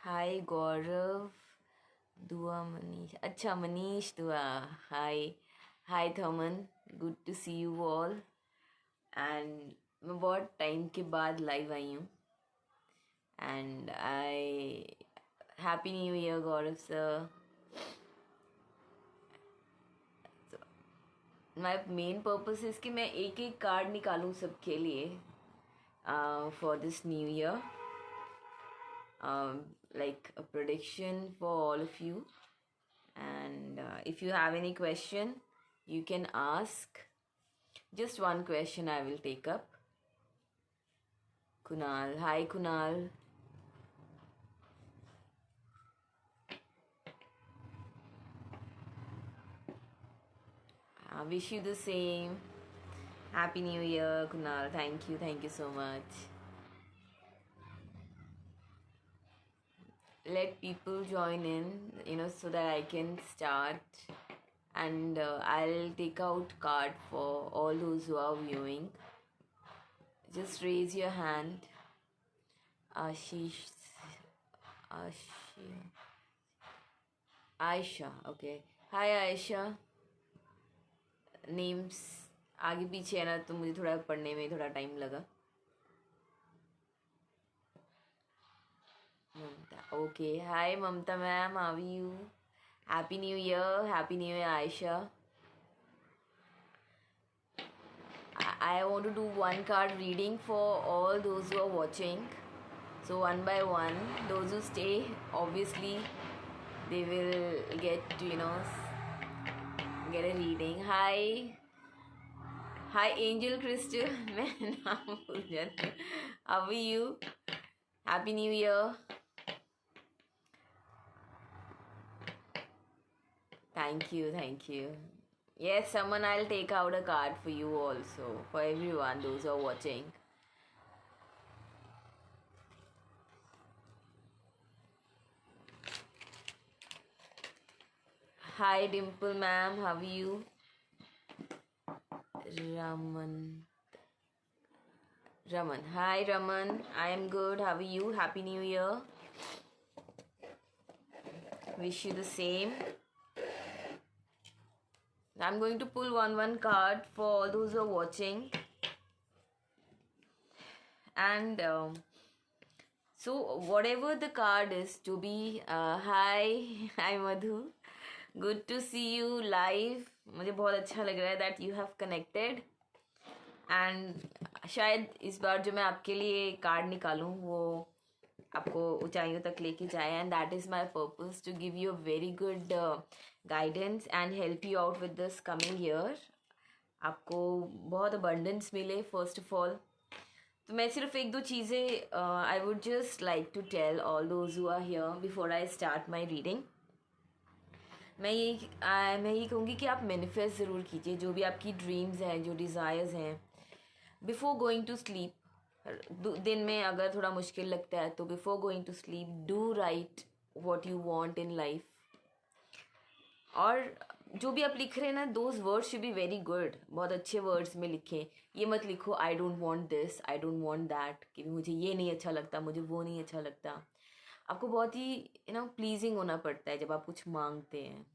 Hi Gaurav, Dua Manish. अच्छा Manish Dua. Hi, hi Thaman. Good to see you all. And मैं बहुत time के बाद live आई हूँ. And Happy New Year Gaurav sir. My main purpose is कि मैं एक एक कार्ड निकालूँ सबके लिए for this new year. Like a prediction for all of you. And if you have any question, you can ask. Just one question I will take up. Kunal. Hi, Kunal. I wish you the same. Happy New Year, Kunal. Thank you. Thank you so much. Let people join in, so that I can start. And I'll take out card for all those who are viewing. Just raise your hand. Ashish. Aisha. Okay. Hi, Aisha. Names आगे पीछे है ना, तो मुझे थोड़ा पढ़ने में थोड़ा टाइम लगा. Mamta. Okay. Hi Mamta ma'am, how are you? Happy new year. Happy new year Ayesha. I want to do one card reading for all those who are watching. So one by one, those who stay, obviously, they will get to, get a reading. Hi. Hi Angel Crystal. मैं नाम भूल जाती हूँ. How are you? Happy New Year. Thank you, thank you. Yes, someone, I'll take out a card for you also, for everyone, those who are watching. Hi Dimple ma'am, how are you? Raman. Hi Raman, I am good. How are you? Happy New Year. Wish you the same. I'm going to pull one card for all those who are watching. And so whatever the card is to be, hi Madhu. Good to see you live. मुझे बहुत अच्छा लग रहा है that you have connected. And शायद इस बार जो मैं आपके लिए कार्ड निकालूं वो आपको ऊंचाइयों तक लेके जाए. And that is my purpose, to give you a very good guidance and help you out with this coming year. आपको बहुत अबंडेंस मिले फर्स्ट ऑफ ऑल. तो मैं सिर्फ एक दो चीज़ें I would just like to tell all those who are here before I start my reading. मैं यही कहूँगी कि आप मैनिफेस्ट ज़रूर कीजिए जो भी आपकी ड्रीम्स हैं, जो डिज़ायर्स हैं. बिफोर गोइंग टू स्लीप, दिन में अगर थोड़ा मुश्किल लगता है तो before going to sleep do write what you want in life. और जो भी आप लिख रहे हैं ना, those words should be very good. बहुत अच्छे वर्ड्स में लिखें. ये मत लिखो I don't want this, I don't want that, कि मुझे ये नहीं अच्छा लगता, मुझे वो नहीं अच्छा लगता. आपको बहुत ही प्लीजिंग होना पड़ता है जब आप कुछ मांगते हैं.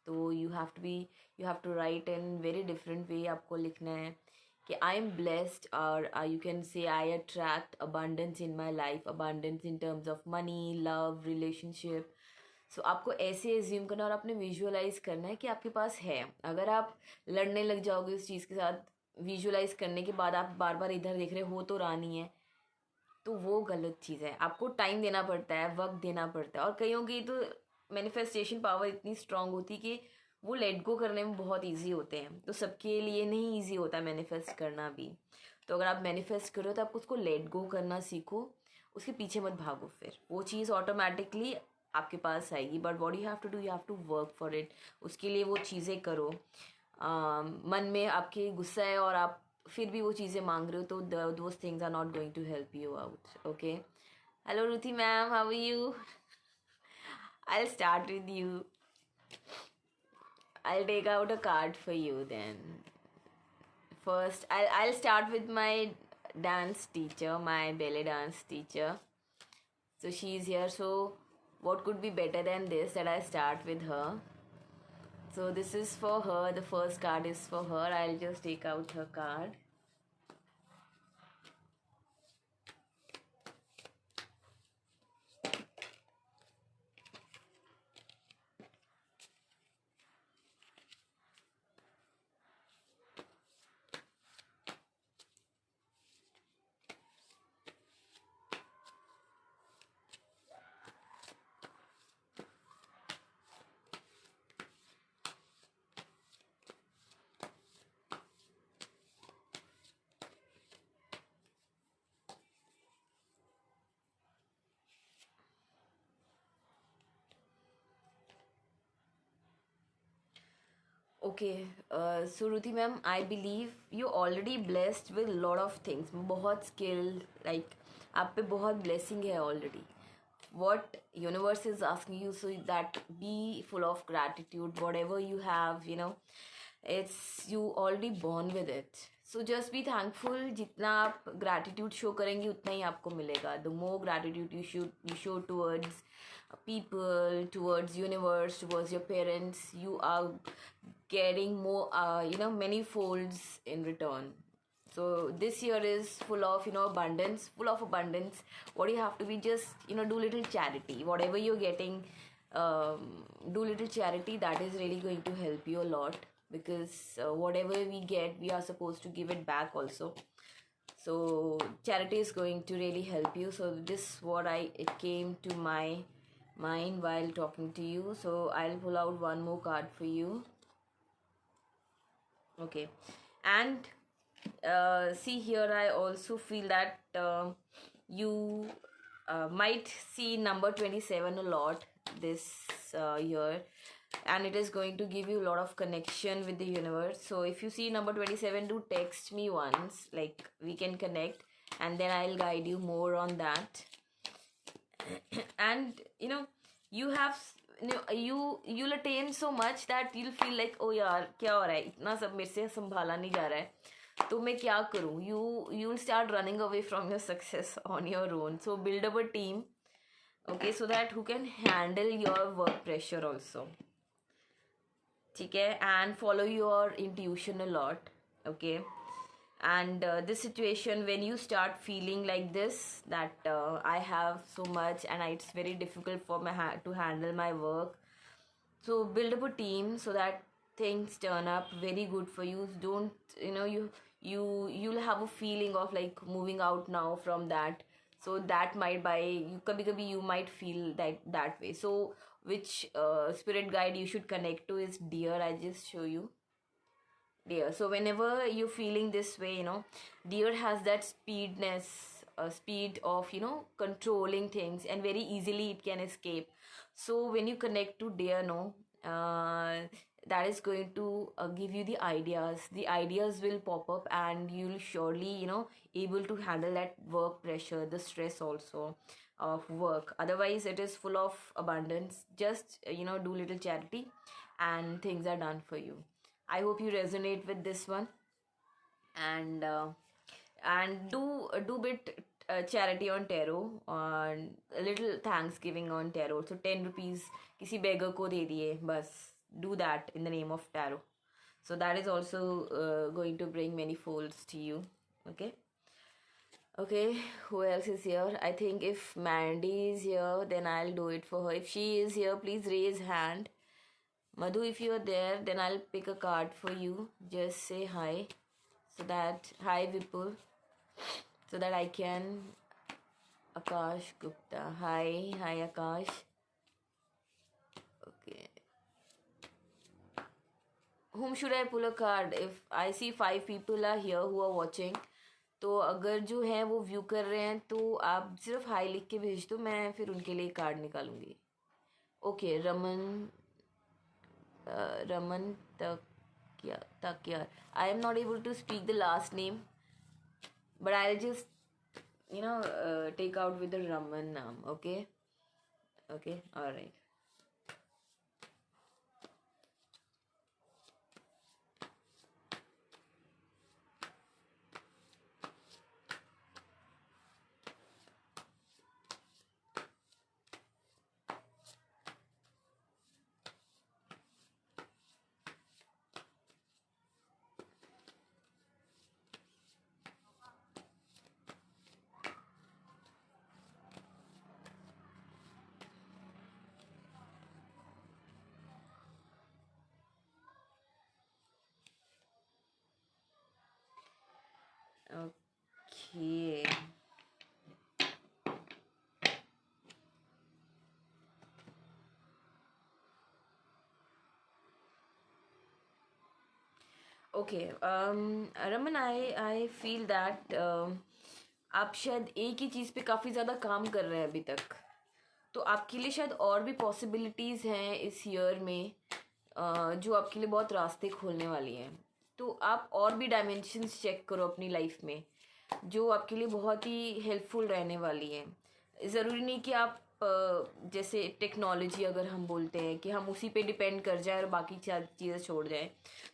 तो you have to write in very different way. आपको लिखना है कि आई एम ब्लेस्ड, और you can say I attract abundance in my life. Abundance in terms of money, love, relationship. So आपको ऐसे एज्यूम करना और आपने विजुअलाइज करना है कि आपके पास है. अगर आप लड़ने लग जाओगे उस चीज़ के साथ, विजुअलाइज करने के बाद आप बार बार इधर देख रहे हो तो रानी है, तो वो गलत चीज़ है. आपको टाइम देना पड़ता है, वक्त देना पड़ता है. और कईयों की तो मैनिफेस्टेशन पावर इतनी स्ट्रांग होती कि वो लेट गो करने में बहुत इजी होते हैं. तो सबके लिए नहीं इजी होता मैनिफेस्ट करना भी. तो अगर आप मैनिफेस्ट करो तो आप उसको लेट गो करना सीखो, उसके पीछे मत भागो. फिर वो चीज़ ऑटोमेटिकली आपके पास आएगी. But what you have to do, you have to work for it. उसके लिए वो चीज़ें करो. मन में आपके गुस्सा है और आप फिर भी वो चीज़ें मांग रहे हो, तो those things are not going to help you out. Okay. Hello Ruthie ma'am, how are you? I'll start with you. I'll take out a card for you then. First, I'll start with my dance teacher, my ballet dance teacher. So she's here. So what could be better than this, that I start with her. So this is for her. The first card is for her. I'll just take out her card. Okay, so Ruti ma'am, I believe you're already blessed with a lot of things. बहुत skill, like आप पे बहुत blessing है already. What universe is asking you, so that be full of gratitude. Whatever you have, you know, it's you already born with it. So just be thankful. जितना आप gratitude show करेंगे उतना ही आपको मिलेगा. The more gratitude you show towards people, towards universe, towards your parents, you are getting more, many folds in return. So this year is full of, abundance, full of abundance. What you have to be, just, do little charity. Whatever you're getting, do little charity. That is really going to help you a lot, because whatever we get, we are supposed to give it back also. So charity is going to really help you. So this what it came to my mind while talking to you. So I'll pull out one more card for you. Okay, and see here, I also feel that you might see number 27 a lot this year, and it is going to give you a lot of connection with the universe. So if you see number 27, do text me once, like we can connect, and then I'll guide you more on that. And you have, you'll attain so much that you'll feel like, oh यार क्या हो रहा है, इतना सब मेरे से संभाला नहीं जा रहा है, तो मैं क्या करूँ. You'll start running away from your success on your own. So build up a team, okay, so that who can handle your work pressure also. ठीक है, and follow your intuition a lot, okay. And this situation, when you start feeling like this, that I have so much and it's very difficult for to handle my work, so build up a team so that things turn up very good for you. Don't, you'll have a feeling of like moving out now from that. So that might buy you, kabhi you might feel that way. So which spirit guide you should connect to is Deer. I just show you Deer. So whenever you're feeling this way, Deer has that speed of, controlling things, and very easily it can escape. So when you connect to Deer, that is going to give you the ideas. The ideas will pop up, and you'll surely, able to handle that work pressure, the stress also of work. Otherwise, it is full of abundance. Just, do little charity, and things are done for you. I hope you resonate with this one, and do bit charity on tarot, and a little thanksgiving on tarot. So 10 rupees किसी beggar को दे दिए बस. Do that in the name of tarot. So that is also going to bring many folds to you. Okay, who else is here? I think if Mandy is here, then I'll do it for her. If she is here, please raise hand. Madhu, if you are there, then I'll pick a card for you. Just say hi. So that, hi Vipul. So that I can, Akash Gupta. Hi Akash. Okay. Whom should I pull a card? If I see 5 people are here who are watching, तो अगर जो है वो view कर रहे हैं, तो आप सिर्फ हाई लिख के भेज दो, मैं फिर उनके लिए कार्ड निकालूंगी. Okay, Raman Takyar. I am not able to speak the last name, but I'll just, take out with the Raman name. Okay, all right. Okay okay Raman, I feel that आप शायद एक ही चीज़ पे काफ़ी ज़्यादा काम कर रहे हैं अभी तक, तो आपके लिए शायद और भी पॉसिबिलिटीज़ हैं इस ईयर में जो आपके लिए बहुत रास्ते खोलने वाली हैं। तो आप और भी डायमेंशंस चेक करो अपनी लाइफ में जो आपके लिए बहुत ही हेल्पफुल रहने वाली हैं। ज़रूरी नहीं कि आप जैसे टेक्नोलॉजी अगर हम बोलते हैं कि हम उसी पे डिपेंड कर जाए और बाकी चीज़ें छोड़ जाएं,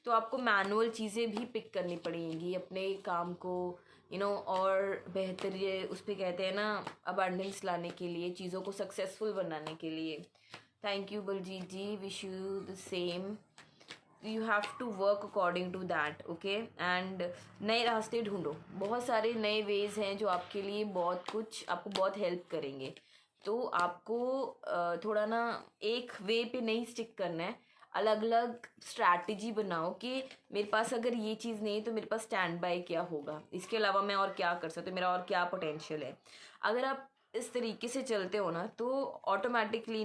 तो आपको मैनुअल चीज़ें भी पिक करनी पड़ेंगी अपने काम को और बेहतर ये उस पर कहते हैं ना अबंडेंस लाने के लिए, चीज़ों को सक्सेसफुल बनाने के लिए। Thank you Baljeet ji, wish you the same. You have to work according to that, okay. And नए रास्ते ढूंढो, बहुत सारे नए वेज हैं जो आपके लिए आपको बहुत हेल्प करेंगे। तो आपको थोड़ा ना एक वे पे नहीं स्टिक करना है, अलग अलग स्ट्रैटेजी बनाओ कि मेरे पास अगर ये चीज़ नहीं है तो मेरे पास स्टैंड बाय क्या होगा, इसके अलावा मैं और क्या कर सकती हूँ, मेरा और क्या पोटेंशियल है। अगर आप इस तरीके से चलते हो ना तो ऑटोमेटिकली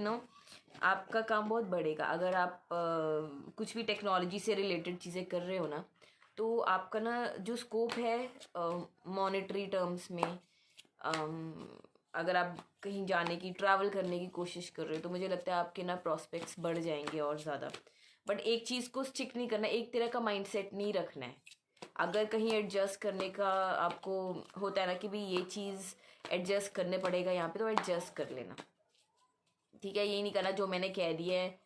आपका काम बहुत बढ़ेगा। अगर आप कुछ भी टेक्नोलॉजी से रिलेटेड चीज़ें कर रहे हो ना, तो आपका ना जो स्कोप है मॉनेटरी टर्म्स में, अगर आप कहीं जाने की, ट्रैवल करने की कोशिश कर रहे हो, तो मुझे लगता है आपके ना प्रॉस्पेक्ट्स बढ़ जाएंगे और ज़्यादा। बट एक चीज़ को स्टिक नहीं करना, एक तरह का माइंडसेट नहीं रखना है। अगर कहीं एडजस्ट करने का आपको होता है ना कि भाई ये चीज़ एडजस्ट करने पड़ेगा यहाँ पे, तो एडजस्ट कर लेना, ठीक है। ये नहीं करना जो मैंने कह दिया है।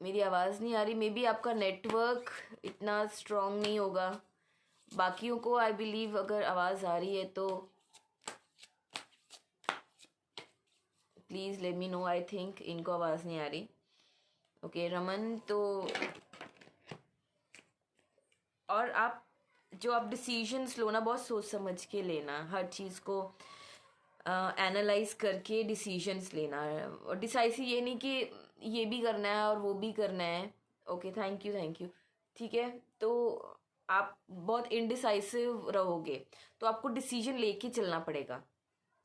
मेरी आवाज़ नहीं आ रही, मे बी आपका नेटवर्क इतना स्ट्रॉन्ग नहीं होगा। बाकियों को आई बिलीव अगर आवाज़ आ रही है तो please let me know. I think इनको आवाज़ नहीं आ रही। ओके रमन, तो और आप जो आप डिसीजंस लो ना, बहुत सोच समझ के लेना, हर चीज़ को एनालाइज करके डिसीजंस लेना है। और डिसाइसिव ये नहीं कि ये भी करना है और वो भी करना है। Okay thank you thank you, ठीक है। तो आप बहुत इनडिसाइसिव रहोगे तो आपको डिसीजन लेके चलना पड़ेगा,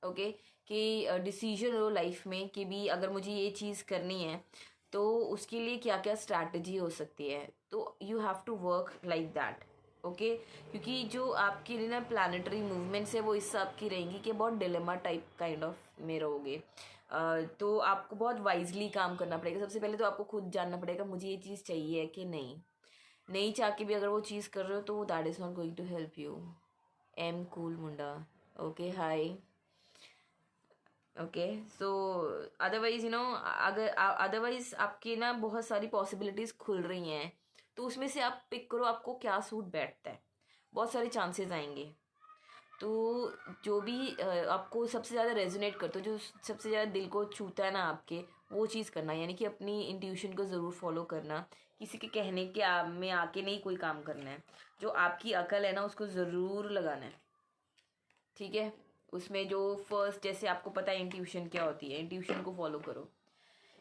ओके। कि डिसीजन लो लाइफ में कि भी अगर मुझे ये चीज़ करनी है तो उसके लिए क्या क्या स्ट्रैटेजी हो सकती है, तो you have to work like that, okay. क्योंकि जो आपके लिए ना प्लानिटरी मूवमेंट्स है वो इस हिसाब की रहेंगी कि बहुत डिलेमा टाइप काइंड ऑफ में रहोगे। तो आपको बहुत वाइजली काम करना पड़ेगा। सबसे पहले तो आपको खुद जानना पड़ेगा मुझे ये चीज़ चाहिए कि नहीं चाह के भी अगर वो चीज़ कर रहे हो तो that is not going to help you. Am cool मुंडा, okay hi, okay. So otherwise अगर अदरवाइज आपकी ना बहुत सारी पॉसिबिलिटीज़ खुल रही हैं, तो उसमें से आप पिक करो आपको क्या सूट बैठता है। बहुत सारे चांसेस आएंगे, तो जो भी आपको सबसे ज़्यादा रेजोनेट करता है, जो सबसे ज़्यादा दिल को छूता है ना आपके, वो चीज़ करना। यानी कि अपनी इंट्यूशन को ज़रूर फॉलो करना, किसी के कहने के में आके नहीं कोई काम करना है। जो आपकी अकल है ना उसको ज़रूर लगाना है, ठीक है। उसमें जो फर्स्ट, जैसे आपको पता है इंट्यूशन क्या होती है, इंट्यूशन को फॉलो करो।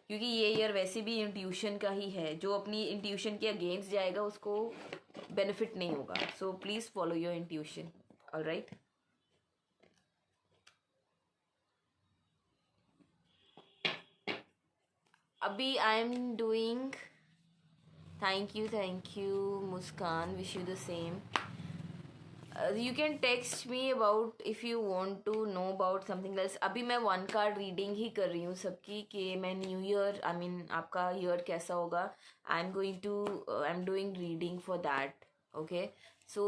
क्योंकि ये ईयर वैसे भी इंट्यूशन का ही है, जो अपनी इंट्यूशन के अगेंस्ट जाएगा उसको बेनिफिट नहीं होगा। So please follow your intuition, alright. अभी I am doing, thank you Muskan, wish you the same. You can text me about if you want to know about something else. अभी मैं 1 card reading ही कर रही हूँ सबकी, कि मैं न्यू ईयर, आई मीन आपका ईयर कैसा होगा। I am doing reading for that, okay. So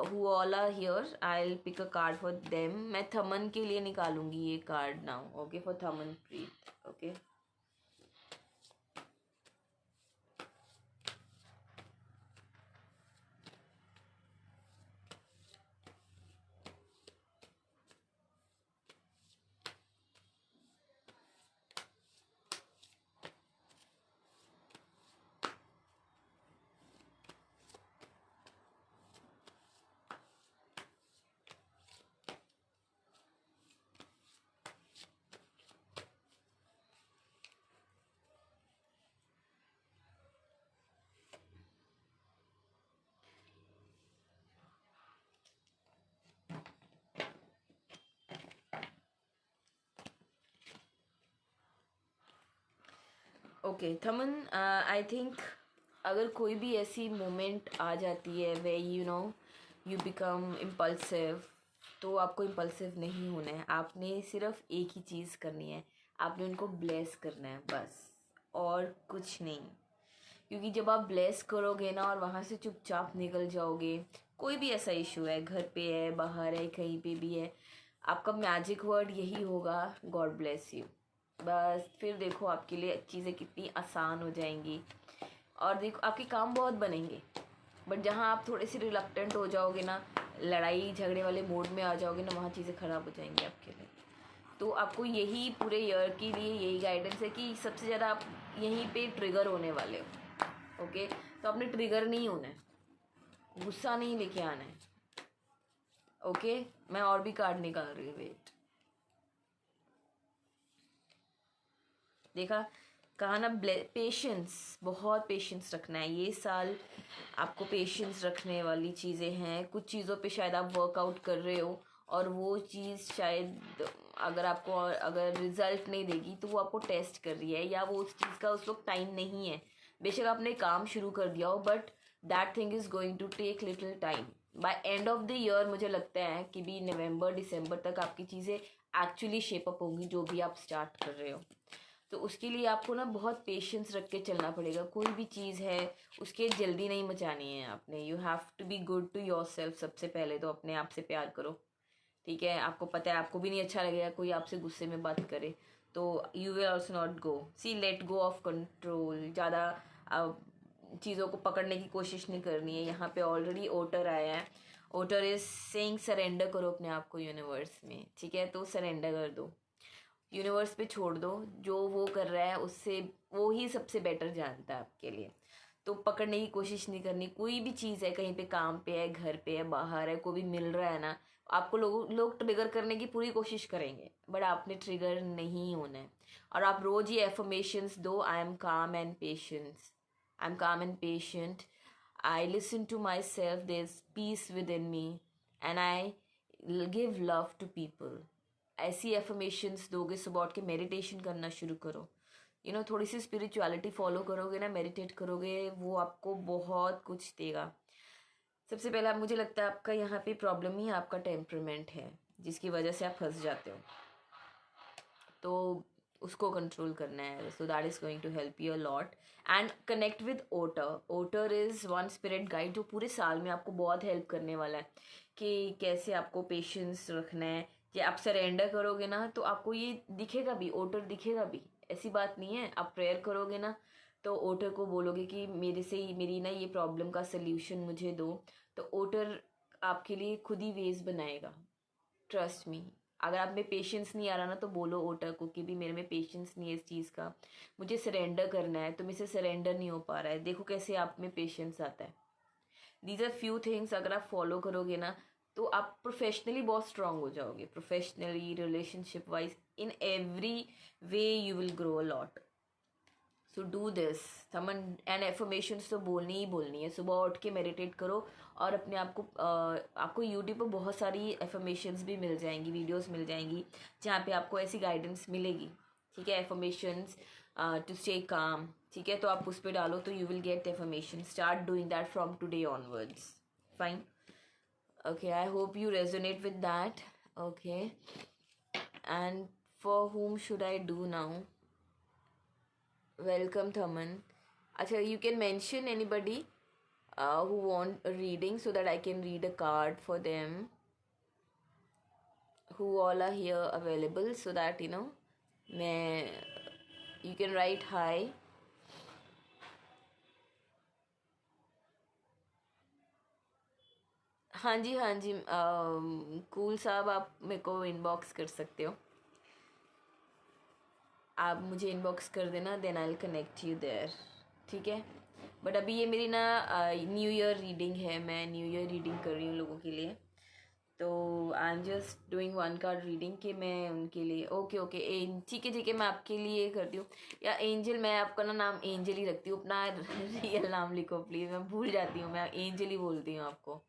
who all are here, I will pick a card for them. मैं थमन के लिए निकालूंगी ये card now, okay, for Thaman Preet, okay. Okay Thaman, I think अगर कोई भी ऐसी मोमेंट आ जाती है वे यू बिकम इम्पल्सिव, तो आपको इम्पल्सिव नहीं होना है। आपने सिर्फ एक ही चीज़ करनी है, आपने उनको ब्लेस करना है बस, और कुछ नहीं। क्योंकि जब आप ब्लेस करोगे ना और वहाँ से चुपचाप निकल जाओगे, कोई भी ऐसा इशू है, घर पे है, बाहर है, कहीं पे भी है, आपका मैजिक वर्ड यही होगा, गॉड ब्लेस यू। बस फिर देखो आपके लिए चीज़ें कितनी आसान हो जाएंगी, और देखो आपके काम बहुत बनेंगे। बट जहाँ आप थोड़े से रिलक्टेंट हो जाओगे ना, लड़ाई झगड़े वाले मोड में आ जाओगे ना, वहाँ चीज़ें ख़राब हो जाएंगी आपके लिए। तो आपको यही पूरे ईयर के लिए यही गाइडेंस है कि सबसे ज़्यादा आप यहीं पे ट्रिगर होने वाले हो। ओके, तो आपने ट्रिगर नहीं होना है, गुस्सा नहीं लेके आना है। ओके, मैं और भी कार्ड निकाल रही हूँ, वेट। देखा, कहा ना, पेशेंस, बहुत पेशेंस रखना है ये साल। आपको पेशेंस रखने वाली चीज़ें हैं। कुछ चीज़ों पे शायद आप वर्कआउट कर रहे हो और वो चीज़ शायद अगर आपको अगर रिजल्ट नहीं देगी तो वो आपको टेस्ट कर रही है, या वो उस चीज़ का उस वक्त टाइम नहीं है। बेशक आपने काम शुरू कर दिया हो, but that thing is going to take little time. By end of the year मुझे लगता है कि भी नवंबर दिसंबर तक आपकी चीज़ें एक्चुअली शेप अप होंगी, जो भी आप स्टार्ट कर रहे हो। तो उसके लिए आपको ना बहुत पेशेंस रख के चलना पड़ेगा। कोई भी चीज़ है उसके जल्दी नहीं मचानी है आपने। You have to be good to yourself. सबसे पहले तो अपने आप से प्यार करो, ठीक है। आपको पता है आपको भी नहीं अच्छा लगेगा कोई आपसे गुस्से में बात करे, तो you will also not go, see let go of control. ज़्यादा चीज़ों को पकड़ने की कोशिश नहीं करनी है। यहाँ पे ऑलरेडी ओटर आया है, ओटर इज सेइंग सरेंडर करो अपने आप को यूनिवर्स में, ठीक है। तो सरेंडर कर दो, यूनिवर्स पे छोड़ दो। जो वो कर रहा है उससे वो ही सबसे बेटर जानता है आपके लिए। तो पकड़ने की कोशिश नहीं करनी। कोई भी चीज़ है, कहीं पे काम पे है, घर पे है, बाहर है, कोई भी मिल रहा है ना, आपको लोग ट्रिगर करने की पूरी कोशिश करेंगे, बट आपने ट्रिगर नहीं होना है। और आप रोज ये एफर्मेशंस दो, I am calm and patience, I am calm and patient, I listen to myself, there is peace within me, and I give love to people. ऐसी एफर्मेशंस दोगे, सुबह उठ के मेडिटेशन करना शुरू करो। थोड़ी सी स्पिरिचुअलिटी फॉलो करोगे ना, मेडिटेट करोगे, वो आपको बहुत कुछ देगा। सबसे पहला मुझे लगता है आपका यहाँ पे प्रॉब्लम ही आपका टेम्परमेंट है, जिसकी वजह से आप फंस जाते हो। तो उसको कंट्रोल करना है, so that is going to help you a lot. And connect with otter. Otter is one spirit guide जो पूरे साल में आपको बहुत हेल्प करने वाला है कि कैसे आपको पेशेंस रखना है। कि आप सरेंडर करोगे ना तो आपको ये दिखेगा भी, ओटर दिखेगा भी, ऐसी बात नहीं है। आप प्रेयर करोगे ना तो ओटर को बोलोगे कि मेरे से ही मेरी ना ये प्रॉब्लम का सल्यूशन मुझे दो, तो ओटर आपके लिए खुद ही वेज बनाएगा, ट्रस्ट मी। अगर आप में पेशेंस नहीं आ रहा ना तो बोलो ओटर को कि भी मेरे में पेशेंस नहीं है इस चीज़ का, मुझे सरेंडर करना है, तो मेरे से सरेंडर नहीं हो पा रहा है। देखो कैसे आप में पेशेंस आता है। दीज आर फ्यू थिंग्स अगर आप फॉलो करोगे ना तो आप प्रोफेशनली बहुत स्ट्रांग हो जाओगे। Professionally, relationship wise, in every way you will grow a lot. So do this summon. And affirmations तो बोलनी ही बोलनी है। सुबह उठ के मेडिटेट करो, और अपने आप को आपको यूट्यूब पर बहुत सारी एफर्मेशंस भी मिल जाएंगी, वीडियोस मिल जाएंगी जहाँ पे आपको ऐसी गाइडेंस मिलेगी, ठीक है। एफर्मेशंस टू स्टे काम, ठीक है। तो आप उस पर डालो तो you will get affirmation. Start doing that from today onwards, fine. Okay, I hope you resonate with that. Okay, and for whom should I do now? Welcome, Thaman. Acha, you can mention anybody who want a reading so that I can read a card for them. Who all are here available so that मैं you can write hi. हाँ जी, हाँ जी, cool साहब, आप मेरे को inbox कर सकते हो। आप मुझे इनबॉक्स कर देना, then I will connect you there, ठीक है। बट अभी ये मेरी ना न्यू ईयर रीडिंग है, मैं न्यू ईयर रीडिंग कर रही हूँ लोगों के लिए। तो I am just doing one card reading कि मैं उनके लिए। ओके ओके, ठीक है ठीक है, मैं आपके लिए करती हूँ। या एंजल, मैं आपका ना नाम एंजल ही रखती हूँ, अपना रियल नाम लिखो प्लीज़, मैं भूल जाती हूँ, मैं एंजल ही बोलती हूँ आपको।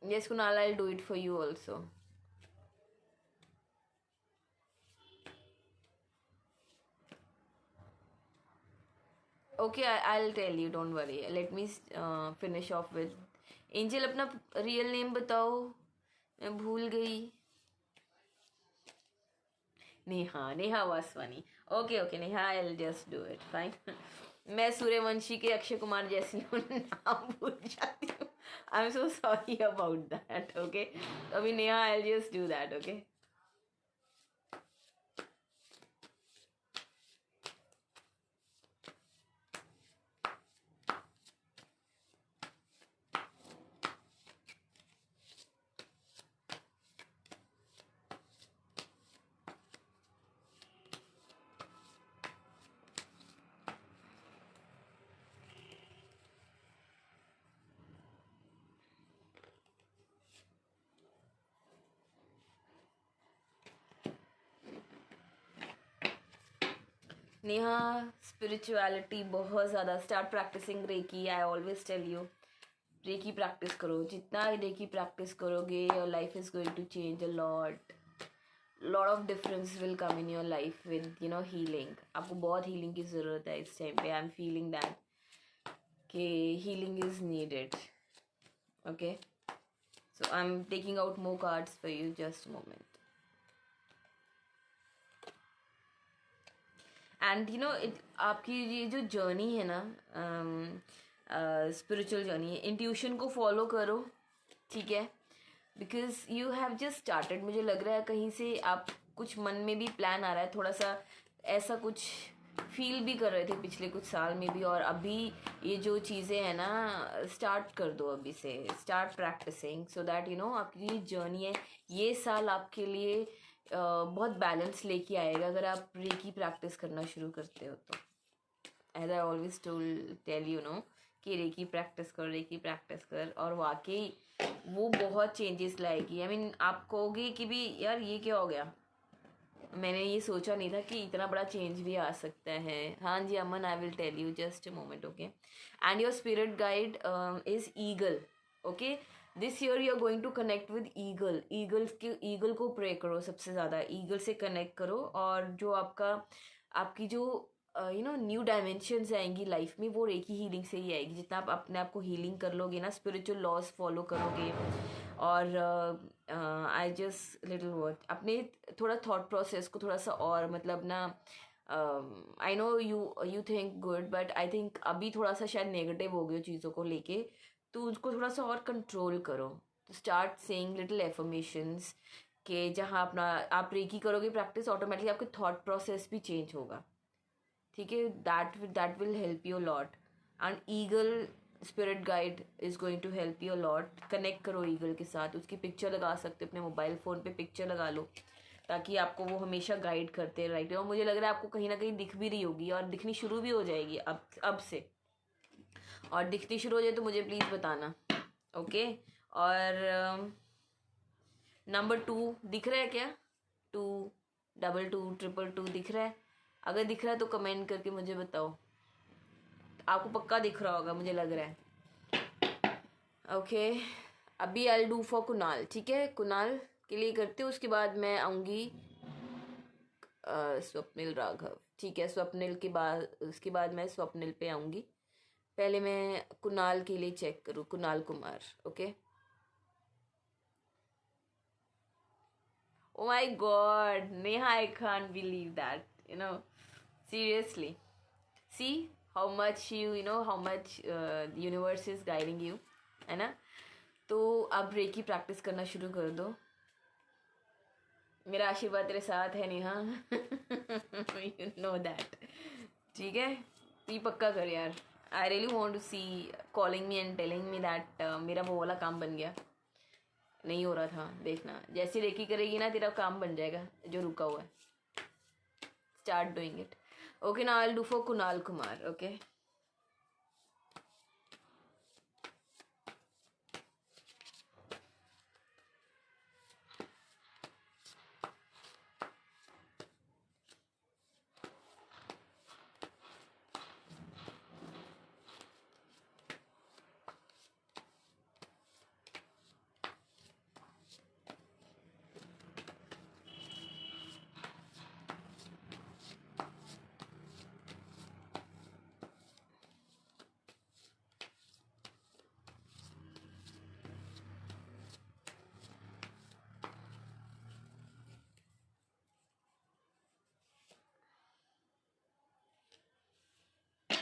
Yes Kunal, I will do it for you also. Okay, I'll tell you, don't worry. Let me finish off with angel. अपना रियल नेम बताओ, मैं भूल गई. Neha, Neha Vaswani. Okay Neha, I'll just do it. Fine. मैं सूर्यवंशी के अक्षय कुमार जैसी हूँ, नाम भूल जाती हूँ. I'm so sorry about that. Okay. अभी Neha, I'll just do that. Okay. Neha, spirituality बहुत ज़्यादा. Start practicing reiki. I always tell you, reiki practice करो. जितना रेकी प्रैक्टिस करोगे, your life is going to change a lot of difference will come in your life with healing. आपको बहुत healing की ज़रूरत है इस टाइम पे. आई एम फीलिंग दैट कि healing is needed. Okay, so I am taking out more cards for you. Just moment. And आपकी ये जो जर्नी है ना, स्पिरिचुअल जर्नी है, इंट्यूशन को फॉलो करो. ठीक है, because you have just started. मुझे लग रहा है कहीं से आप कुछ मन में भी प्लान आ रहा है, थोड़ा सा ऐसा कुछ फील भी कर रहे थे पिछले कुछ साल में भी. और अभी ये जो चीज़ें हैं ना, स्टार्ट कर दो अभी से. स्टार्ट प्रैक्टिसिंग सो दैट आपकी जर्नी है, ये साल आपके लिए बहुत बैलेंस लेके आएगा अगर आप रेकी प्रैक्टिस करना शुरू करते हो तो. As I always tell you know कि रेकी प्रैक्टिस कर. और वाकई वो बहुत चेंजेस लाएगी. आई मीन आप कहोगे कि भी यार ये क्या हो गया, मैंने ये सोचा नहीं था कि इतना बड़ा चेंज भी आ सकता है. हाँ जी Aman, I will tell you, just a moment. Okay, and your spirit guide is eagle. Okay, this year you are going to connect with eagle. Eagle को प्रे करो सबसे ज़्यादा. ईगल से कनेक्ट करो. और जो आपकी जो न्यू डायमेंशंस आएंगी लाइफ में, वो रेकी हीलिंग से ही आएगी. जितना आप अपने आप को हीलिंग कर लोगे ना, स्पिरिचुअल लॉज फॉलो करोगे. और आई जस्ट लिटिल वर्ड अपने थोड़ा थॉट प्रोसेस को थोड़ा सा और मतलब ना, I know you think good, but I think अभी थोड़ा सा शायद नेगेटिव हो गए चीज़ों को लेके, तो उसको थोड़ा सा और कंट्रोल करो. तो स्टार्ट सेइंग लिटिल एफर्मेशंस कि जहाँ अपना आप रेकी करोगे प्रैक्टिस, ऑटोमेटिकली आपके थॉट प्रोसेस भी चेंज होगा. ठीक है, that will help you lot. And eagle spirit guide is going to help you lot. Connect करो ईगल के साथ. उसकी पिक्चर लगा सकते हो अपने मोबाइल फ़ोन पे, पिक्चर लगा लो ताकि आपको वो हमेशा गाइड करते राइट. और मुझे लग रहा है आपको कहीं ना कहीं दिख भी रही होगी और दिखनी शुरू भी हो जाएगी अब से. और दिखनी शुरू हो जाए तो मुझे प्लीज़ बताना. ओके, और नंबर 2 दिख रहा है क्या? 222 दिख रहा है? अगर दिख रहा है तो कमेंट करके मुझे बताओ. आपको पक्का दिख रहा होगा मुझे लग रहा है. ओके, अभी आई डू फॉर कुणाल. ठीक है, कुणाल के लिए करते हो, उसके बाद मैं आऊँगी स्वप्निल राघव. ठीक है, स्वप्निल के बाद, उसके बाद मैं स्वप्निल पे आऊँगी. पहले मैं कुणाल के लिए चेक करूँ, Kunal Kumar. Okay. Oh my God, Neha, I can't believe that. Seriously. See how much how much the universe is guiding you, है ना. तो अब रेकी प्रैक्टिस करना शुरू कर दो. मेरा आशीर्वाद तेरे साथ है नेहा. You know that. ठीक है, तो ये पक्का कर यार. I really want to see calling me and telling me that मेरा वो वाला काम बन गया. नहीं हो रहा था, देखना जैसी रेकी करेगी ना तेरा काम बन जाएगा जो रुका हुआ है. Start doing it. Okay, now I will do for Kunal Kumar. Okay,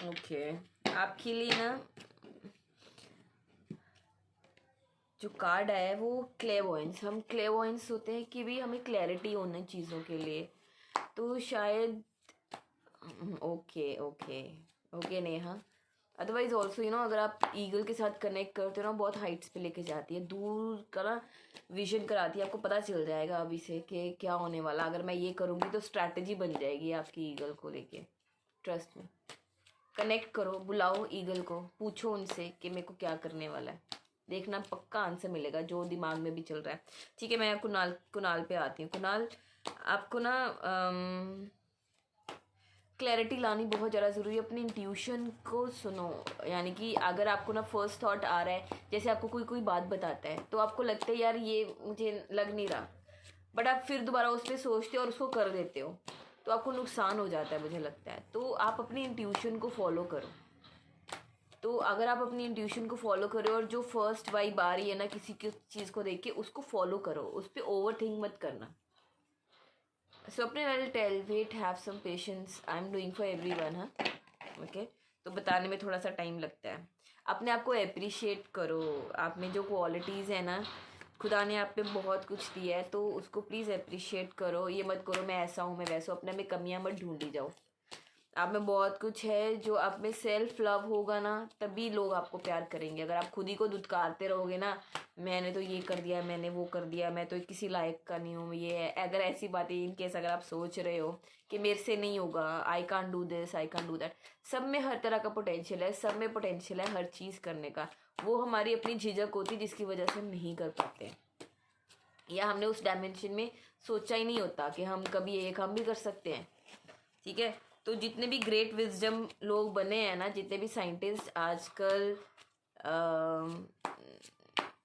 okay, आपके लिए ना जो कार्ड है वो क्लेवॉइंस, हम क्लेवॉइंस होते हैं कि भी हमें क्लैरिटी होना चीज़ों के लिए, तो शायद okay okay okay Neha. Otherwise also अगर आप ईगल के साथ कनेक्ट करते हो ना, बहुत हाइट्स पे लेके जाती है, दूर का ना विजन कराती है, आपको पता चल जाएगा अभी से कि क्या होने वाला। अगर मैं ये करूँगी तो स्ट्रैटेजी बन जाएगी आपकी ईगल को लेके। ट्रस्ट में कनेक्ट करो, बुलाओ ईगल को, पूछो उनसे कि मेरे को क्या करने वाला है, देखना पक्का आंसर मिलेगा जो दिमाग में भी चल रहा है। ठीक है, मैं कुणाल कुणाल पे आती हूँ। कुणाल, आपको ना क्लैरिटी लानी बहुत ज़्यादा ज़रूरी है, अपनी इंट्यूशन को सुनो। यानी कि अगर आपको ना फर्स्ट थॉट आ रहा है, जैसे आपको कोई कोई बात बताता है तो आपको लगता है यार ये मुझे लग नहीं रहा, बट आप फिर दोबारा उस पर सोचते हो और उसको कर देते हो, तो आपको नुकसान हो जाता है मुझे लगता है। तो आप अपनी इंट्यूशन को फॉलो करो। तो अगर आप अपनी इंट्यूशन को फॉलो करो और जो फर्स्ट वाइब आ रही है ना किसी की चीज़ को देख के, उसको फॉलो करो, उस पर ओवर थिंक मत करना। Swapnil, I'll tell, wait, have some patience. I'm doing for everyone, हाँ, ओके। तो बताने में थोड़ा सा टाइम लगता है। अपने आप को अप्रिशिएट करो, आप में जो क्वालिटीज़ है ना, खुदा ने आप पे बहुत कुछ दिया है, तो उसको प्लीज़ अप्रिशिएट करो। ये मत करो मैं ऐसा हूँ मैं वैसा हूँ, अपने में कमियाँ मत ढूंढी जाओ। आप में बहुत कुछ है, जो आप में सेल्फ लव होगा ना तभी लोग आपको प्यार करेंगे। अगर आप खुद ही को दुत्कारते रहोगे ना, मैंने तो ये कर दिया, मैंने वो कर दिया, मैं तो किसी लायक का नहीं हूँ, ये है, अगर ऐसी बातें इन केस अगर आप सोच रहे हो कि मेरे से नहीं होगा, I can't do this, I can't do that, सब में हर तरह का पोटेंशियल है, सब में पोटेंशियल है हर चीज़ करने का। वो हमारी अपनी झिझक होती है जिसकी वजह से हम नहीं कर पाते, या हमने उस डायमेंशन में सोचा ही नहीं होता कि हम कभी ये काम भी कर सकते हैं। ठीक है, तो जितने भी ग्रेट विजडम लोग बने हैं ना, जितने भी साइंटिस्ट आजकल,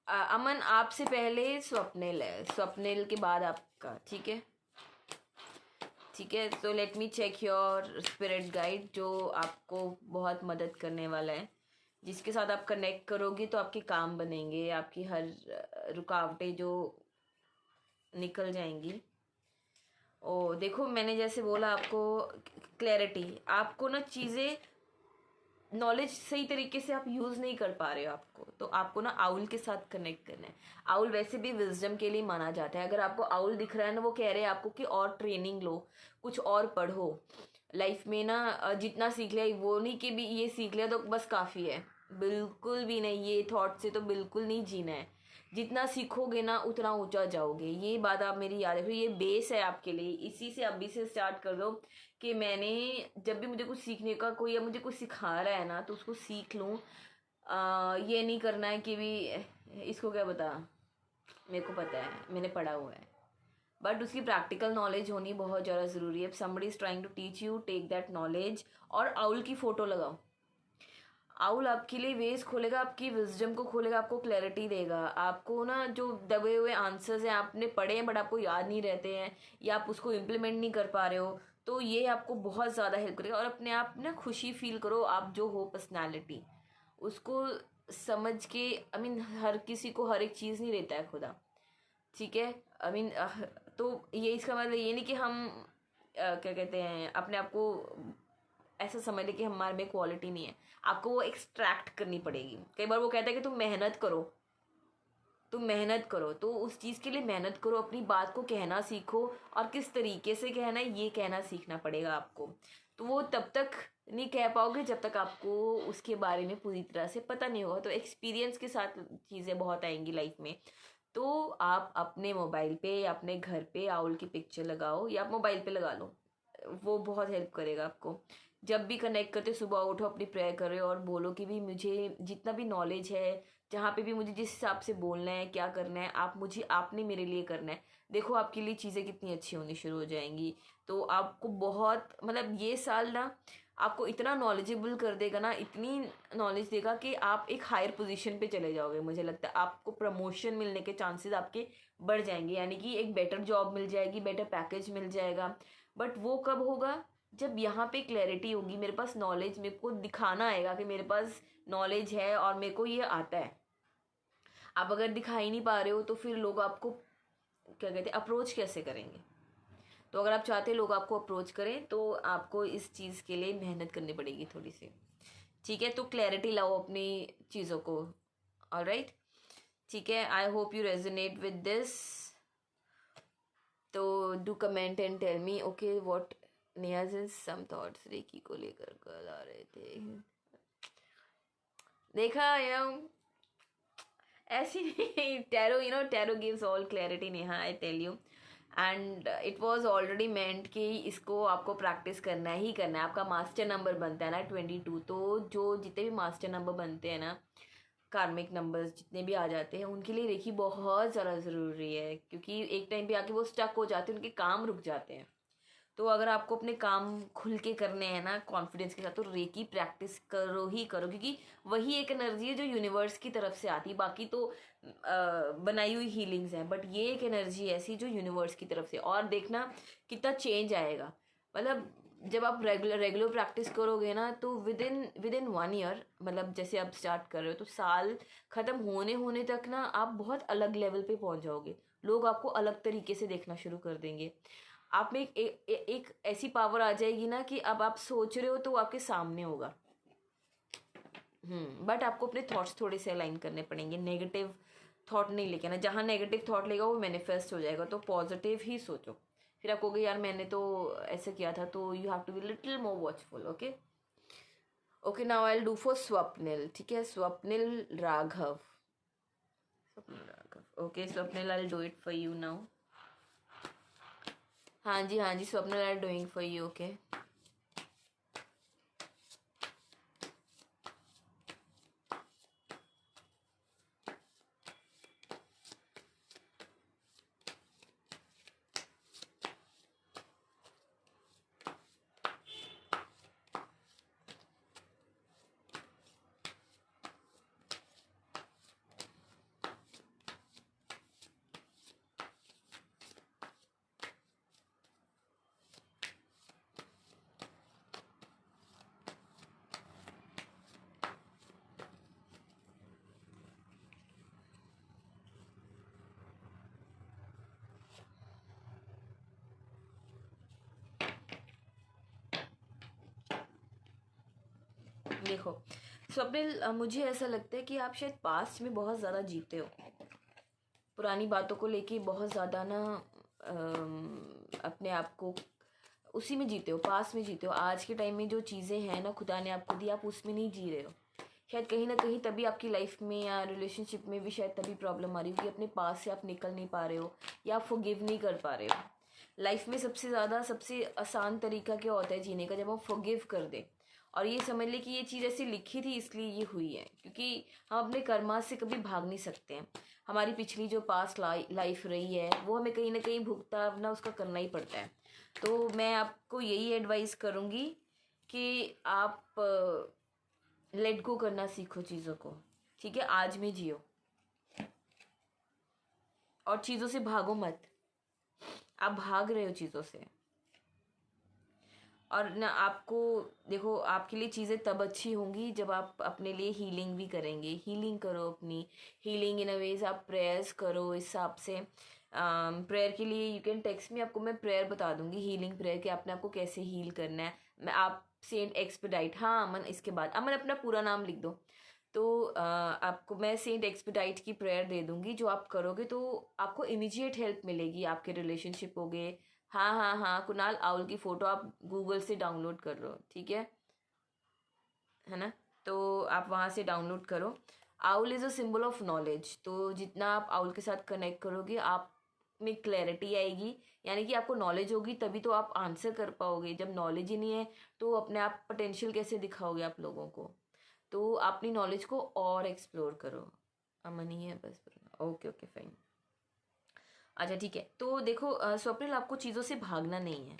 अमन आपसे पहले स्वप्निल है, स्वप्निल के बाद आपका। ठीक है, ठीक है, तो let me check your spirit guide जो आपको बहुत मदद करने वाला है, जिसके साथ आप कनेक्ट करोगे तो आपके काम बनेंगे, आपकी हर रुकावटें जो निकल जाएंगी। ओ देखो, मैंने जैसे बोला आपको क्लैरिटी, आपको ना चीज़ें नॉलेज सही तरीके से आप यूज़ नहीं कर पा रहे हो, तो आपको ना आउल के साथ कनेक्ट करना है। आउल वैसे भी विजडम के लिए माना जाता है। अगर आपको आउल दिख रहा है ना, वो कह रहे हैं आपको कि और ट्रेनिंग लो, कुछ और पढ़ो लाइफ में ना, जितना सीख लिया वो नहीं कि भी ये सीख लिया तो बस काफ़ी है, बिल्कुल भी नहीं। ये थॉट से तो बिल्कुल नहीं जीना है, जितना सीखोगे ना उतना ऊंचा जाओगे। ये बात आप मेरी याद रखो, ये बेस है आपके लिए, इसी से अभी से स्टार्ट कर दो कि मैंने जब भी मुझे कुछ सीखने का कोई या मुझे कुछ सिखा रहा है ना तो उसको सीख लूँ। ये नहीं करना है कि भी इसको क्या बता, मेरे को पता है, मैंने पढ़ा हुआ है, बट उसकी प्रैक्टिकल नॉलेज होनी बहुत ज़्यादा ज़रूरी है। Somebody is trying to teach you, take that knowledge. और आउल की फ़ोटो लगाओ, आउल आपके लिए वेज खोलेगा, आपकी विजडम को खोलेगा, आपको क्लैरिटी देगा। आपको ना जो दबे हुए आंसर्स हैं आपने पढ़े हैं बट आपको याद नहीं रहते हैं, या आप उसको इम्प्लीमेंट नहीं कर पा रहे हो, तो ये आपको बहुत ज़्यादा हेल्प करेगा। और अपने आप ना खुशी फील करो, आप जो हो पर्सनैलिटी उसको समझ के, आई मीन हर किसी को हर एक चीज़ नहीं देता है खुदा। ठीक है, आई मीन तो ये इसका मतलब ये नहीं कि हम क्या कहते हैं अपने आप को ऐसा समझ ले कि हमारे में क्वालिटी नहीं है, आपको वो एक्सट्रैक्ट करनी पड़ेगी। कई बार वो कहता है कि तुम मेहनत करो, तुम मेहनत करो, तो उस चीज़ के लिए मेहनत करो, अपनी बात को कहना सीखो, और किस तरीके से कहना है ये कहना सीखना पड़ेगा आपको। तो वो तब तक नहीं कह पाओगे जब तक आपको उसके बारे में पूरी तरह से पता नहीं होगा। तो एक्सपीरियंस के साथ चीज़ें बहुत आएंगी लाइफ में। तो आप अपने मोबाइल पे या अपने घर पे आउल की पिक्चर लगाओ, या आप मोबाइल पे लगा लो, वो बहुत हेल्प करेगा आपको। जब भी कनेक्ट करते सुबह उठो, अपनी प्रेयर करो और बोलो कि भी मुझे जितना भी नॉलेज है, जहाँ पे भी मुझे जिस हिसाब से बोलना है, क्या करना है, आपने मेरे लिए करना है। देखो आपके लिए चीज़ें कितनी अच्छी होनी शुरू हो जाएंगी। तो आपको बहुत, मतलब ये साल ना आपको इतना नॉलेजेबल कर देगा ना, इतनी नॉलेज देगा कि आप एक हायर पोजीशन पे चले जाओगे। मुझे लगता है आपको प्रमोशन मिलने के चांसेस आपके बढ़ जाएंगे, यानी कि एक बेटर जॉब मिल जाएगी, बेटर पैकेज मिल जाएगा। बट वो कब होगा, जब यहाँ पे क्लैरिटी होगी, मेरे पास नॉलेज, मेरे को दिखाना आएगा कि मेरे पास नॉलेज है और मेरे को ये आता है। आप अगर दिखा ही नहीं पा रहे हो तो फिर लोग आपको क्या कहते हैं, अप्रोच कैसे करेंगे। तो अगर आप चाहते हैं लोग आपको अप्रोच करें तो आपको इस चीज़ के लिए मेहनत करनी पड़ेगी थोड़ी सी। ठीक है, तो क्लैरिटी लाओ अपनी चीज़ों को। ऑलराइट, ठीक है, I hope you resonate with this. तो do comment and tell me okay what Niyaz some thoughts reiki को लेकर कल आ रहे थे। देखा ऐसी नहीं, tarot tarot gives all clarity Neha, I tell you. And it was already meant कि इसको आपको प्रैक्टिस करना ही करना है। आपका मास्टर नंबर बनता है ना 22, तो जो जितने भी मास्टर नंबर बनते हैं ना, कार्मिक नंबर्स जितने भी आ जाते हैं, उनके लिए रेकी बहुत ज़्यादा ज़रूरी है, क्योंकि एक टाइम पे आके वो स्टक हो जाते हैं, उनके काम रुक जाते हैं। तो अगर आपको अपने काम खुल के करने हैं ना कॉन्फिडेंस के साथ, तो रेकी प्रैक्टिस करो ही करो, क्योंकि वही एक एनर्जी है जो यूनिवर्स की तरफ से आती है। बाकी तो बनाई हुई हीलिंग्स हैं, बट ये एक एनर्जी ऐसी जो यूनिवर्स की तरफ से। और देखना कितना चेंज आएगा। मतलब जब आप रेगुलर प्रैक्टिस करोगे ना, तो विद इन 1 ईयर, मतलब जैसे आप स्टार्ट कर रहे हो, तो साल ख़त्म होने होने तक ना आप बहुत अलग लेवल पे पहुंच जाओगे। लोग आपको अलग तरीके से देखना शुरू कर देंगे। आप में एक ऐसी पावर आ जाएगी ना कि अब आप सोच रहे हो तो वो आपके सामने होगा। बट आपको अपने थॉट्स थोड़े से अलाइन करने पड़ेंगे। नेगेटिव थॉट नहीं लेके ना, जहाँ नेगेटिव थॉट लेगा वो मैनिफेस्ट हो जाएगा। तो पॉजिटिव ही सोचो। फिर आप कहोगे यार मैंने तो ऐसे किया था, तो you have to be little more watchful. Okay okay, now I will do for Swapnil. ठीक है, Swapnil Raghav. Okay Swapnil, I will do it for you now. हाँ जी Swapnil, I am doing for you. Okay देखो स्वप्निल, मुझे ऐसा लगता है कि आप शायद पास्ट में बहुत ज़्यादा जीते हो। पुरानी बातों को लेके बहुत ज़्यादा ना अपने आप को उसी में जीते हो, पास्ट में जीते हो। आज के टाइम में जो चीज़ें हैं ना खुदा ने आपको दी, आप उसमें नहीं जी रहे हो। शायद कहीं ना कहीं तभी आपकी लाइफ में या रिलेशनशिप में भी शायद तभी प्रॉब्लम आ रही हो कि अपने पास से आप निकल नहीं पा रहे हो या आप फॉरगिव नहीं कर पा रहे हो। लाइफ में सबसे आसान तरीका क्या होता है जीने का, जब हम फॉरगिव कर दें। और ये समझ ले कि ये चीज़ ऐसी लिखी थी इसलिए ये हुई है, क्योंकि हम अपने कर्मा से कभी भाग नहीं सकते हैं। हमारी पिछली जो पास्ट लाइफ रही है वो हमें कहीं ना कहीं भुगताना उसका करना ही पड़ता है। तो मैं आपको यही एडवाइस करूँगी कि आप लेट गो करना सीखो चीज़ों को। ठीक है, आज में जियो और चीज़ों से भागो मत। आप भाग रहे हो चीज़ों से। और ना आपको देखो, आपके लिए चीज़ें तब अच्छी होंगी जब आप अपने लिए हीलिंग भी करेंगे। हीलिंग करो अपनी, हीलिंग इन अ वेज आप प्रेयर्स करो इस हिसाब से। प्रेयर के लिए यू कैन टेक्स्ट मी, आपको मैं प्रेयर बता दूंगी, हीलिंग प्रेयर कि आपने आपको कैसे हील करना है। मैं आप सेंट एक्सपेडाइट, हाँ अमन, इसके बाद अमन अपना पूरा नाम लिख दो। तो आपको मैं सेंट एक्सपेडाइट की प्रेयर दे दूंगी, जो आप करोगे तो आपको इमीडिएट हेल्प मिलेगी। आपके रिलेशनशिप हो गए। हाँ कुणाल, आउल की फ़ोटो आप गूगल से डाउनलोड कर लो, ठीक है ना। तो आप वहाँ से डाउनलोड करो। Owl is a symbol of knowledge. तो जितना आप आउल के साथ कनेक्ट करोगे, आप में क्लैरिटी आएगी, यानी कि आपको नॉलेज होगी तभी तो आप आंसर कर पाओगे। जब नॉलेज ही नहीं है तो अपने आप पोटेंशियल कैसे दिखाओगे आप लोगों को। तो अपनी नॉलेज को और एक्सप्लोर करो। अमन ही है बस। Okay okay fine. अच्छा ठीक है, तो देखो स्वप्निल, आपको चीज़ों से भागना नहीं है।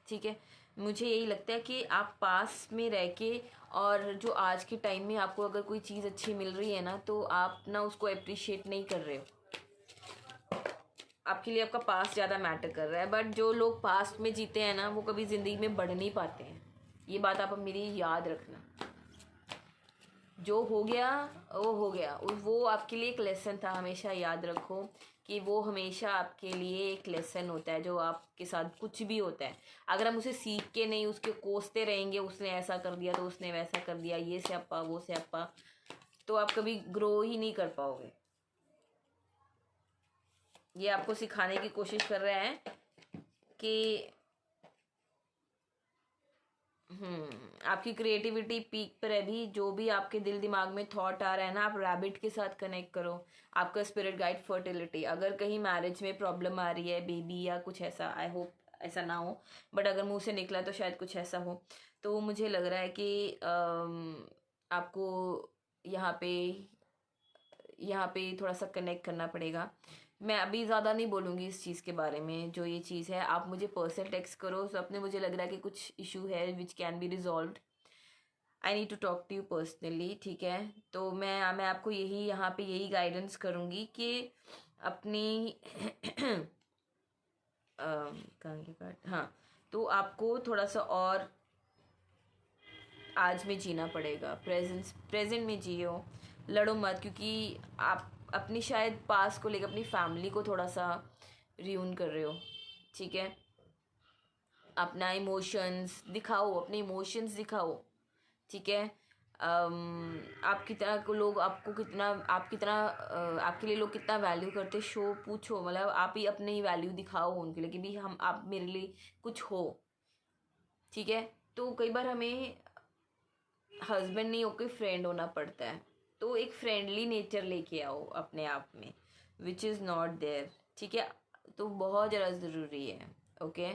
ठीक है, मुझे यही लगता है कि आप पास में रह के, और जो आज के टाइम में आपको अगर कोई चीज़ अच्छी मिल रही है ना, तो आप ना उसको अप्रिशिएट नहीं कर रहे हो। आपके लिए आपका पास्ट ज़्यादा मैटर कर रहा है। बट जो लोग पास्ट में जीते हैं ना, वो कभी ज़िंदगी में बढ़ नहीं पाते हैं। ये बात आप अब मेरी याद रखना। जो हो गया वो हो गया, वो आपके लिए एक लेसन था। हमेशा याद रखो कि वो हमेशा आपके लिए एक लेसन होता है। जो आपके साथ कुछ भी होता है, अगर हम उसे सीख के नहीं उसके कोसते रहेंगे, उसने ऐसा कर दिया तो उसने वैसा कर दिया, ये स्यापा वो स्यापा, तो आप कभी ग्रो ही नहीं कर पाओगे। ये आपको सिखाने की कोशिश कर रहे हैं कि आपकी क्रिएटिविटी पीक पर है। भी जो भी आपके दिल दिमाग में थॉट आ रहा है ना, आप रैबिट के साथ कनेक्ट करो। आपका स्पिरिट गाइड फर्टिलिटी, अगर कहीं मैरिज में प्रॉब्लम आ रही है, बेबी या कुछ ऐसा, आई होप ऐसा ना हो, बट अगर मुंह से निकला तो शायद कुछ ऐसा हो, तो मुझे लग रहा है कि आपको यहाँ पे यहाँ पे थोड़ा सा कनेक्ट करना पड़ेगा। मैं अभी ज़्यादा नहीं बोलूँगी इस चीज़ के बारे में। जो ये चीज़ है, आप मुझे पर्सनल टेक्स्ट करो। सब अपने मुझे लग रहा है कि कुछ इशू है which can be resolve. I need to talk to you personally, ठीक है। तो मैं आपको यही यहाँ पे यही गाइडेंस करूँगी कि अपनी कहाँ की बात, हाँ, तो आपको थोड़ा सा और आज में जीना पड़ेगा। प्रेजेंट में जियो, लड़ो मत, क्योंकि आप अपनी शायद पास को लेकर अपनी फैमिली को थोड़ा सा रियून कर रहे हो, ठीक है। अपना इमोशंस दिखाओ, अपने इमोशंस दिखाओ, ठीक है। आप कितना को लोग आपको कितना आप कितना आपके लिए लोग कितना वैल्यू करते, शो पूछो, मतलब आप ही अपने ही वैल्यू दिखाओ उनके लिए कि भी हम आप मेरे लिए कुछ हो, ठीक है। तो कई बार हमें हस्बैंड नहीं होकर फ्रेंड होना पड़ता है, तो एक फ्रेंडली नेचर लेके आओ अपने आप में, विच इज़ नॉट देयर, ठीक है। तो बहुत ज़्यादा ज़रूरी है, ओके।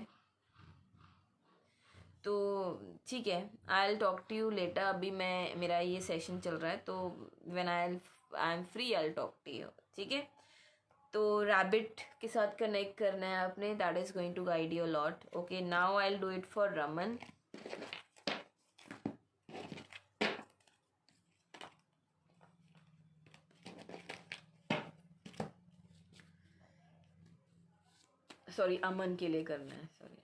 तो ठीक है, I will talk to you later. अभी मेरा ये सेशन चल रहा है, तो when I am free I will talk to you, ठीक है। तो रैबिट के साथ कनेक्ट करना है आपने, that is going to guide you lot, okay. Now I will do it for Raman. Sorry, Aman के लिए करना है, सॉरी।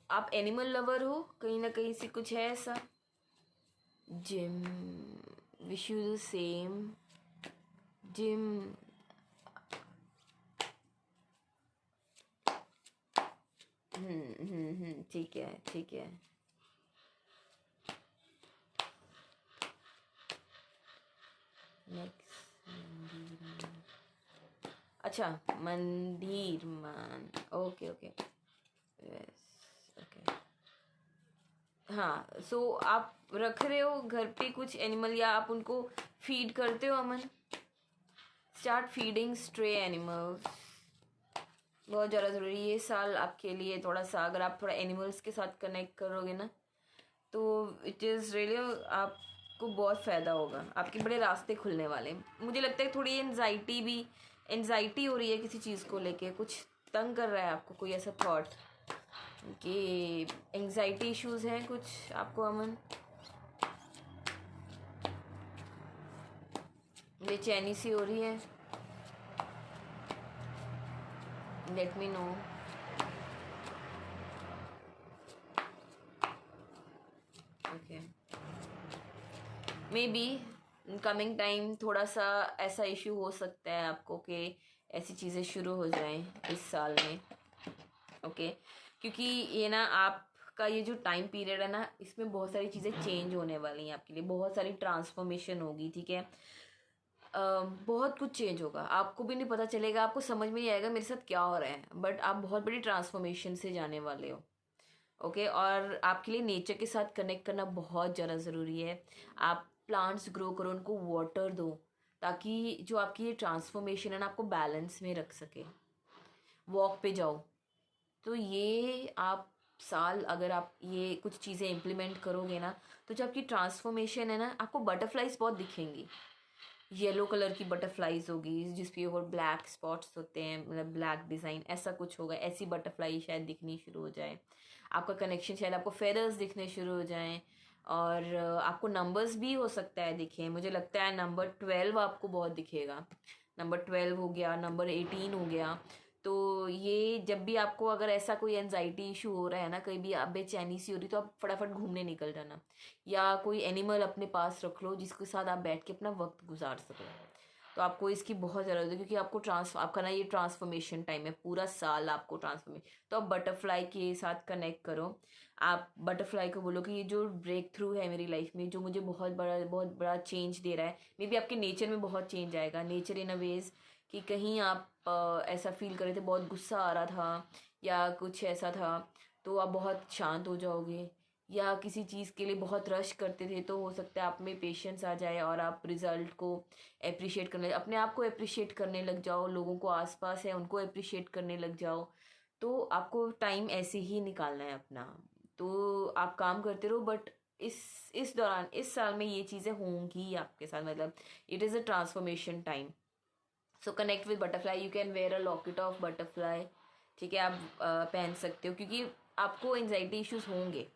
आप एनिमल लवर हो, कहीं ना कहीं से कुछ है ऐसा। Gym, wish you the same. Gym, ठीक है, ठीक है। नेक्स्ट, अच्छा, मंदिर मान, ओके ओके, यस, ओके। हाँ, सो आप रख रहे हो घर पे कुछ एनिमल, या आप उनको फीड करते हो अमन? स्टार्ट फीडिंग स्ट्रे एनिमल्स, बहुत ज़्यादा ज़रूरी है ये साल आपके लिए। थोड़ा सा अगर आप थोड़ा एनिमल्स के साथ कनेक्ट करोगे ना, तो इट इज़ रियली, आपको बहुत फ़ायदा होगा, आपके बड़े रास्ते खुलने वाले हैं। मुझे लगता है थोड़ी एनजाइटी हो रही है किसी चीज़ को लेके, कुछ तंग कर रहा है आपको कोई ऐसा थॉट कि एंजाइटी इश्यूज हैं कुछ आपको अमन? बेचैनी सी हो रही है, let me know. Okay, may be coming time थोड़ा सा ऐसा इश्यू हो सकता है आपको कि ऐसी चीज़ें शुरू हो जाएं इस साल में, ओके। क्योंकि ये ना आपका ये जो टाइम पीरियड है ना, इसमें बहुत सारी चीज़ें चेंज होने वाली हैं आपके लिए, बहुत सारी ट्रांसफॉर्मेशन होगी, ठीक है। बहुत कुछ चेंज होगा, आपको भी नहीं पता चलेगा, आपको समझ में नहीं आएगा मेरे साथ क्या हो रहा है, बट आप बहुत बड़ी ट्रांसफॉर्मेशन से जाने वाले हो, ओके। और आपके लिए नेचर के साथ कनेक्ट करना बहुत ज़्यादा ज़रूरी है। आप प्लांट्स ग्रो करो, उनको वाटर दो, ताकि जो आपकी ये ट्रांसफॉर्मेशन है ना आपको बैलेंस में रख सके। वॉक पे जाओ। तो ये आप साल अगर आप ये कुछ चीज़ें इम्प्लीमेंट करोगे ना, तो जो आपकी ट्रांसफॉर्मेशन है ना, आपको बटरफ्लाइज बहुत दिखेंगी। येलो कलर की बटरफ्लाइज होगी जिस पे और ब्लैक स्पॉट्स होते हैं, मतलब ब्लैक डिज़ाइन, ऐसा कुछ होगा। ऐसी बटरफ्लाई शायद दिखनी शुरू हो जाए। आपका कनेक्शन शायद आपको फेदर्स दिखने शुरू हो जाएं। और आपको नंबर्स भी हो सकता है दिखे। मुझे लगता है नंबर 12 आपको बहुत दिखेगा। नंबर 12 हो गया, नंबर 18 हो गया। तो ये जब भी आपको अगर ऐसा कोई एनजाइटी इशू हो रहा है ना, कहीं भी आप बेचैनी सी हो रही, तो आप फटाफट घूमने निकल जाना, या कोई एनिमल अपने पास रख लो जिसके साथ आप बैठ के अपना वक्त गुजार सको। तो आपको इसकी बहुत ज़रूरत है, क्योंकि आपको आपका ना ये ट्रांसफॉर्मेशन टाइम है, पूरा साल आपको ट्रांसफॉर्मेशन। तो आप बटरफ्लाई के साथ कनेक्ट करो। आप बटरफ्लाई को बोलो कि ये जो ब्रेक थ्रू है मेरी लाइफ में, जो मुझे बहुत बड़ा चेंज दे रहा है, मे बी आपके नेचर में बहुत चेंज आएगा। नेचर इन अ वेज कि कहीं आप ऐसा फील कर रहे थे, बहुत गुस्सा आ रहा था या कुछ ऐसा था, तो आप बहुत शांत हो जाओगे। या किसी चीज़ के लिए बहुत रश करते थे, तो हो सकता है आप में पेशेंस आ जाए और आप रिजल्ट को अप्रिशिएट करने, अपने आप को अप्रिशिएट करने लग जाओ, लोगों को आसपास है उनको अप्रिशिएट करने लग जाओ। तो आपको टाइम ऐसे ही निकालना है अपना। तो आप काम करते रहो, बट इस दौरान, इस साल में ये चीज़ें होंगी आपके साथ, मतलब it is a transformation time. So connect with butterfly, you can wear a locket of butterfly. ठीक है, आप पहन सकते हो, क्योंकि आपको एंजाइटी इश्यूज होंगे।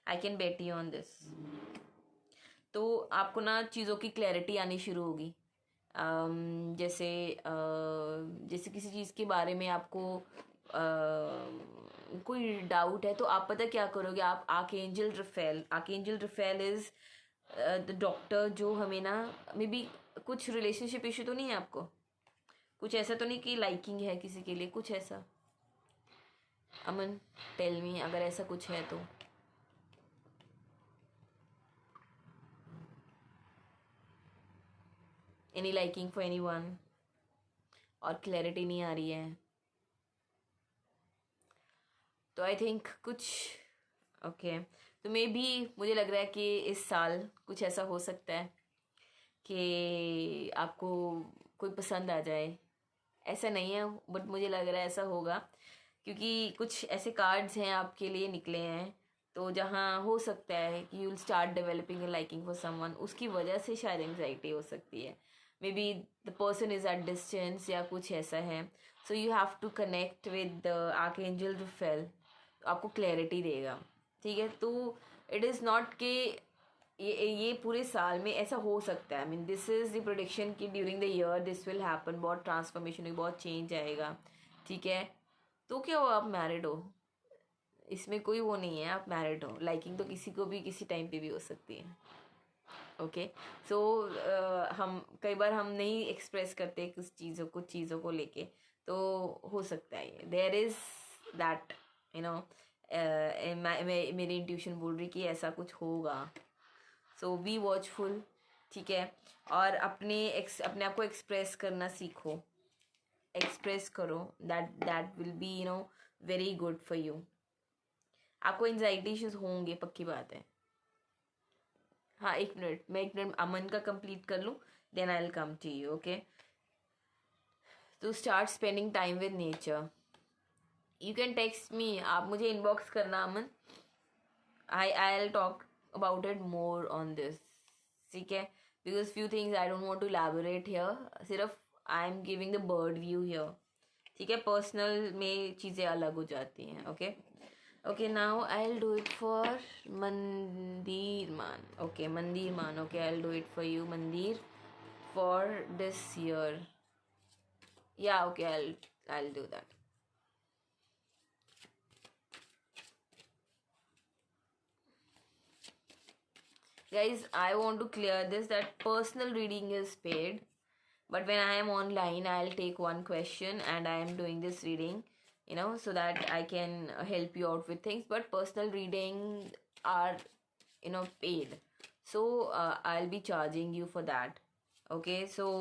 I can bet you on this. तो आपको ना चीज़ों की क्लैरिटी आनी शुरू होगी। जैसे जैसे किसी चीज़ के बारे में आपको कोई डाउट है, तो आप पता क्या करोगे, आप archangel Raphael is the doctor, जो हमें ना, मे बी कुछ रिलेशनशिप इशू तो नहीं है आपको, कुछ ऐसा तो नहीं कि लाइकिंग है किसी के लिए, कुछ ऐसा? अमन, टेल मी अगर ऐसा कुछ है तो। Any liking for any one, और क्लैरिटी नहीं आ रही है, तो आई थिंक कुछ ओके। तो मे बी मुझे लग रहा है कि इस साल कुछ ऐसा हो सकता है कि आपको कोई पसंद आ जाए। ऐसा नहीं है, बट मुझे लग रहा है ऐसा होगा, क्योंकि कुछ ऐसे कार्ड्स हैं आपके लिए निकले हैं। तो जहाँ हो सकता है कि you will start developing a liking for someone, उसकी वजह से शायद एंग्जाइटी हो सकती है। Maybe the person is at distance या कुछ ऐसा है। So you have to connect with archangel Raphael, आपको क्लैरिटी देगा। ठीक है, तो इट इज़ नॉट कि ये पूरे साल में ऐसा हो सकता है। I mean this is the prediction कि during the year this will happen, बहुत ट्रांसफॉर्मेशन होगी, बहुत चेंज आएगा। ठीक है, तो क्या हो, आप मैरिड हो, इसमें कोई वो नहीं है, आप मैरिड हो। लाइकिंग तो किसी को भी किसी टाइम पे भी हो सकती है। ओके, सो हम कई बार हम नहीं एक्सप्रेस करते कुछ चीज़ों को लेके, तो हो सकता है there is that, you know, मेरी इंट्यूशन बोल रही कि ऐसा कुछ होगा। So be watchful. ठीक है, और अपने आप को एक्सप्रेस करना सीखो, एक्सप्रेस करो, that will be very good for you. आपको एंजाइटी इश्यूज होंगे, पक्की बात है। हाँ, एक मिनट अमन का कंप्लीट कर लूँ, then I will come to you. Okay, तो start spending time with nature. You can text me, आप मुझे इनबॉक्स करना Aman, I will talk about it more on this. ठीक है, because few things I don't want to elaborate here, सिर्फ I am giving the bird view here. ठीक है, personal में चीज़ें अलग हो जाती हैं। Okay okay, now I will do it for मंदिर मान। ओके, मंदिर मान, okay, I will do it for you मंदिर फॉर दिस ईयर। या okay, I will do that. Guys, I want to clear this that personal reading is paid, but when I am online I'll take one question and I am doing this reading, so that I can help you out with things. But personal reading are paid, so I'll be charging you for that. Okay, so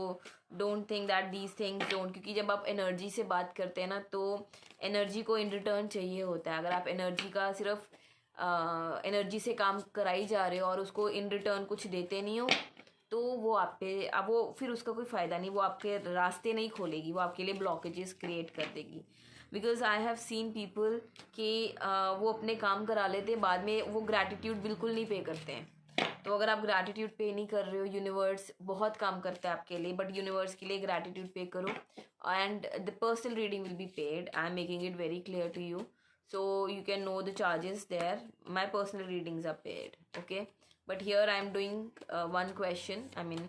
don't think that these things don't, क्योंकि जब आप energy से बात करते हैं ना, तो energy को इन रिटर्न चाहिए होता है। अगर आप एनर्जी का सिर्फ एनर्जी से काम कराई जा रहे हो और उसको इन रिटर्न कुछ देते नहीं हो, तो वो आप पे, अब वो फिर उसका कोई फ़ायदा नहीं, वो आपके रास्ते नहीं खोलेगी, वो आपके लिए ब्लॉकेजेस क्रिएट कर देगी। Because I have seen people कि वो अपने काम करा लेते, बाद में वो ग्रैटिट्यूड बिल्कुल नहीं पे करते हैं। तो अगर आप ग्रैटिट्यूड पे नहीं कर रहे हो, यूनिवर्स बहुत काम करता है आपके लिए, बट यूनिवर्स के लिए ग्रैटिट्यूड पे करो and the personal reading will be paid. I am making it very clear to you, so you can know the charges there. My personal readings are paid, okay, but here I am doing one question, I mean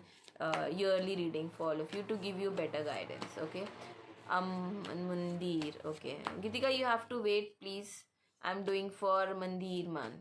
yearly reading for all of you to give you better guidance, okay. Mandir, okay, Gitika, you have to wait please. I'm doing for Mandir man.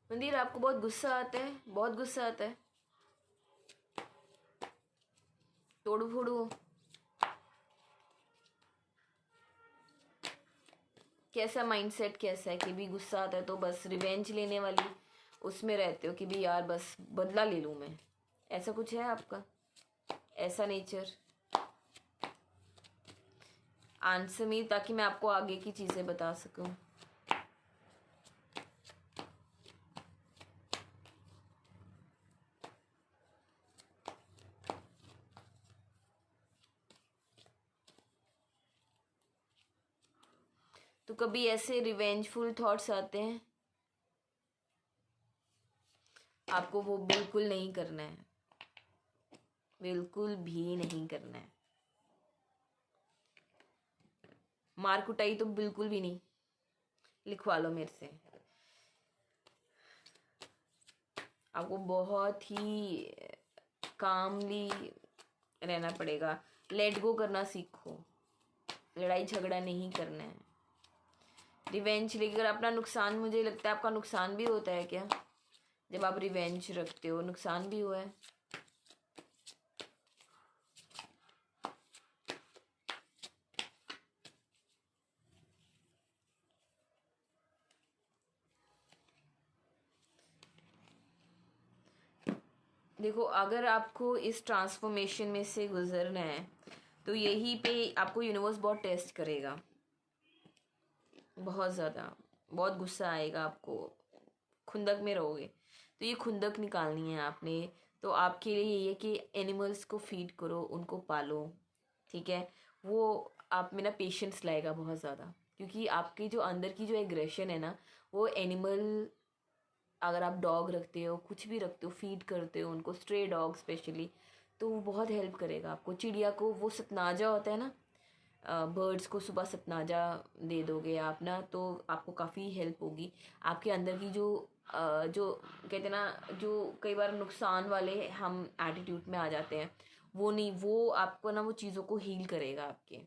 मंदिर, आपको बहुत गुस्सा आता है, बहुत गुस्सा आता है, तोड़ू फोड़ू, कैसा माइंडसेट कैसा है कि भी गुस्सा आता है तो बस रिवेंज लेने वाली उसमें रहते हो कि भी यार बस बदला ले लूँ मैं, ऐसा कुछ है आपका, ऐसा नेचर? आंसर मी, ताकि मैं आपको आगे की चीज़ें बता सकूं। तो कभी ऐसे रिवेंजफुल थॉट्स आते हैं, आपको वो बिल्कुल नहीं करना है, बिल्कुल भी नहीं करना है। मार कुटाई तो बिल्कुल भी नहीं, लिखवा लो मेरे से। आपको बहुत ही कामली रहना पड़ेगा, लेट गो करना सीखो, लड़ाई झगड़ा नहीं करना है। रिवेंज लेकर अपना नुकसान, मुझे लगता है आपका नुकसान भी होता है क्या जब आप रिवेंज रखते हो? नुकसान भी हुआ है। देखो, अगर आपको इस ट्रांसफॉर्मेशन में से गुजरना है तो यहीं पे आपको यूनिवर्स बहुत टेस्ट करेगा, बहुत ज़्यादा, बहुत गुस्सा आएगा आपको, खुंदक में रहोगे। तो ये खुंदक निकालनी है आपने। तो आपके लिए यही है कि एनिमल्स को फीड करो, उनको पालो, ठीक है। वो आप में ना पेशेंस लाएगा बहुत ज़्यादा, क्योंकि आपकी जो अंदर की जो एग्रेशन है ना, वो एनिमल, अगर आप डॉग रखते हो, कुछ भी रखते हो, फीड करते हो उनको, स्ट्रे डॉग स्पेशली, तो वो बहुत हेल्प करेगा आपको। चिड़िया को वो सतनाजा होता है ना, बर्ड्स को सुबह सतनाजा दे दोगे आप ना, तो आपको काफ़ी हेल्प होगी। आपके अंदर की जो कहते हैं ना, जो कई बार नुकसान वाले हम एटीट्यूड में आ जाते हैं, वो नहीं, वो आपको ना वो चीज़ों को हील करेगा आपके।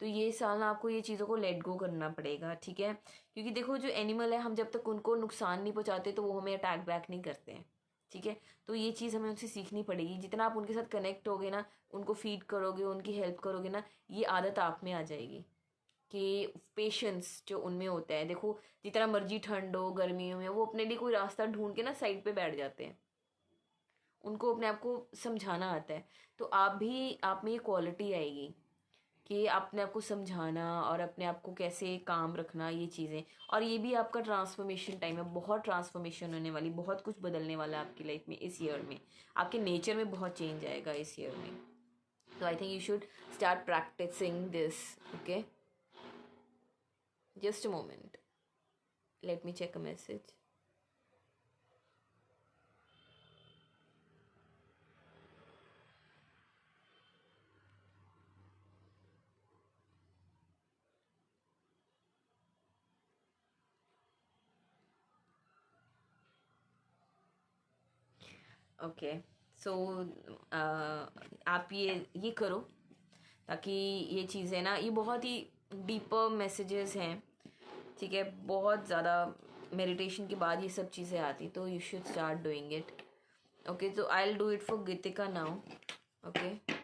तो ये साल ना आपको ये चीज़ों को लेट गो करना पड़ेगा, ठीक है। क्योंकि देखो, जो एनिमल है, हम जब तक उनको नुकसान नहीं पहुंचाते तो वो हमें अटैक बैक नहीं करते हैं, ठीक है। तो ये चीज़ हमें उनसे सीखनी पड़ेगी। जितना आप उनके साथ कनेक्ट होगे ना, उनको फीड करोगे, उनकी हेल्प करोगे ना, ये आदत आप में आ जाएगी कि पेशेंस जो उनमें होता है। देखो, जितना मर्जी ठंड हो, गर्मियों में, वो अपने लिए कोई रास्ता ढूंढ के ना साइड पे बैठ जाते हैं, उनको अपने आप को समझाना आता है। तो आप में ये क्वालिटी आएगी कि अपने आप को समझाना और अपने आप को कैसे काम रखना, ये चीज़ें। और ये भी आपका ट्रांसफॉर्मेशन टाइम है, बहुत ट्रांसफॉर्मेशन होने वाली, बहुत कुछ बदलने वाला है आपकी लाइफ में इस ईयर में। आपके नेचर में बहुत चेंज आएगा इस ईयर में। तो I think you should start practicing this, okay. Just a moment, let me check a message. Okay. So आप ये करो, ताकि ये चीज़ें ना, ये बहुत ही डीपर मैसेजेस हैं, ठीक है, बहुत ज़्यादा मेडिटेशन के बाद ये सब चीज़ें आती, तो you should start doing it. Okay, तो I will do it for Geetika now. Okay,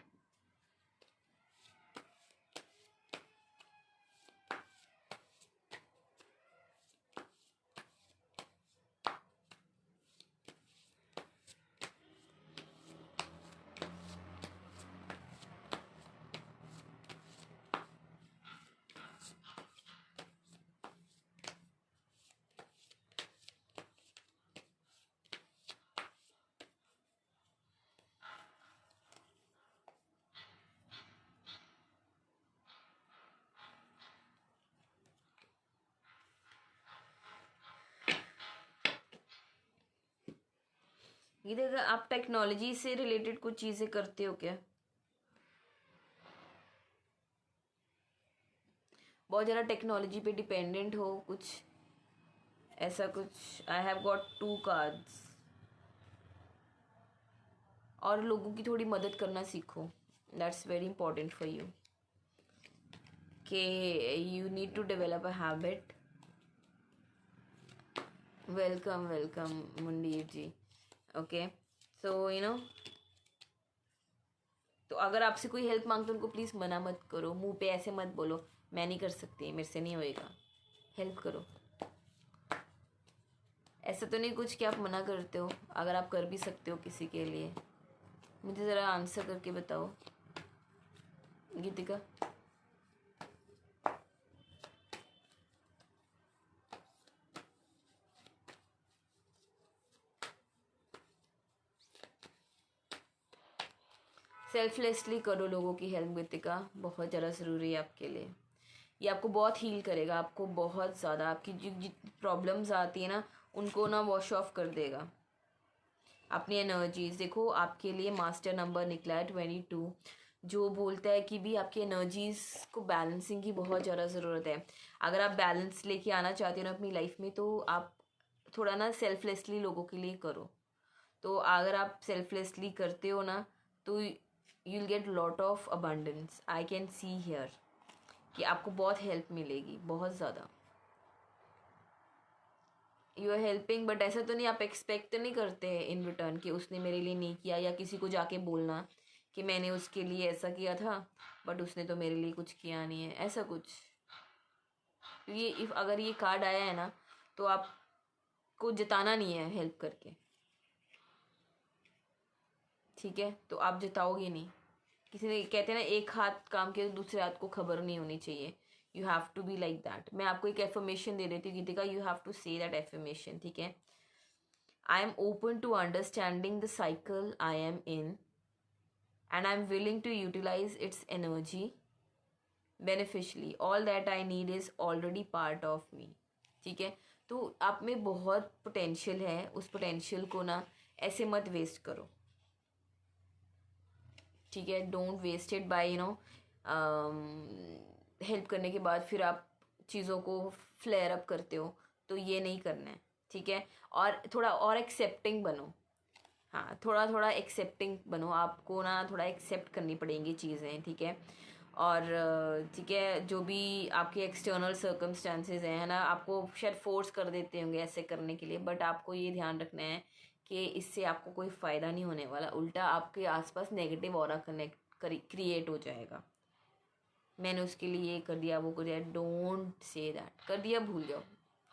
ये देखा, आप टेक्नोलॉजी से रिलेटेड कुछ चीज़ें करते हो क्या? बहुत ज़्यादा टेक्नोलॉजी पे डिपेंडेंट हो कुछ, ऐसा कुछ? I have got 2 cards. और लोगों की थोड़ी मदद करना सीखो, that's very important for you, कि you need to develop a habit. Welcome welcome Mundir ji. Okay, so you know, तो अगर आपसे कोई हेल्प मांगते उनको प्लीज़ मना मत करो, मुंह पे ऐसे मत बोलो मैं नहीं कर सकती, मेरे से नहीं होएगा, हेल्प करो। ऐसा तो नहीं कुछ कि आप मना करते हो, अगर आप कर भी सकते हो किसी के लिए। मुझे ज़रा आंसर करके बताओ गीतिका। सेल्फलेसली करो लोगों की हेल्प गीतिका, बहुत ज़्यादा ज़रूरी है आपके लिए। ये आपको बहुत हील करेगा, आपको बहुत ज़्यादा आपकी जो जितनी प्रॉब्लम्स आती है ना उनको ना वॉश ऑफ कर देगा। अपनी एनर्जीज देखो, आपके लिए मास्टर नंबर निकला है 22, जो बोलता है कि भी आपकी एनर्जीज को बैलेंसिंग की बहुत ज़्यादा ज़रूरत है। अगर आप बैलेंस लेके आना चाहते हो ना अपनी लाइफ में, तो आप थोड़ा ना सेल्फलेसली लोगों के लिए करो। तो अगर आप सेल्फलेसली करते हो ना, तो you will get lot of abundance, I can see here कि आपको बहुत हेल्प मिलेगी, बहुत ज़्यादा। यू आर हेल्पिंग, बट ऐसा तो नहीं आप एक्सपेक्ट नहीं करते इन रिटर्न कि उसने मेरे लिए नहीं किया, या किसी को जाके बोलना कि मैंने उसके लिए ऐसा किया था बट उसने तो मेरे लिए कुछ किया नहीं है, ऐसा कुछ। ये इफ अगर ये कार्ड आया है ना, तो आपको जताना नहीं है हेल्प करके, ठीक है, तो आप जताओगे नहीं। किसी ने कहते हैं ना, एक हाथ काम के दूसरे हाथ को खबर नहीं होनी चाहिए, you have to be like that. मैं आपको एक एफर्मेशन दे देती हूँ Geetika, you have to say that affirmation, ठीक है। I am open to understanding the cycle I am in and I'm willing to utilize its energy beneficially. All that I need is already part of me, ठीक है। तो आप में बहुत potential है, उस पोटेंशियल को ना ऐसे मत वेस्ट करो, ठीक है। Don't waste it by help करने के बाद फिर आप चीज़ों को फ्लेयर अप करते हो, तो ये नहीं करना है, ठीक है। और थोड़ा और एक्सेप्टिंग बनो, हाँ, थोड़ा थोड़ा एक्सेप्टिंग बनो, आपको ना थोड़ा एक्सेप्ट करनी पड़ेंगी चीज़ें, ठीक है। और ठीक है, जो भी आपके एक्सटर्नल सर्कमस्टांसेस हैं, है ना, आपको शायद फोर्स कर देते होंगे ऐसे करने के लिए, बट आपको ये ध्यान रखना है कि इससे आपको कोई फ़ायदा नहीं होने वाला, उल्टा आपके आसपास नेगेटिव ऑरा क्रिएट हो जाएगा। मैंने उसके लिए ये कर दिया, वो कर दिया, डोंट से दैट, कर दिया भूल जाओ।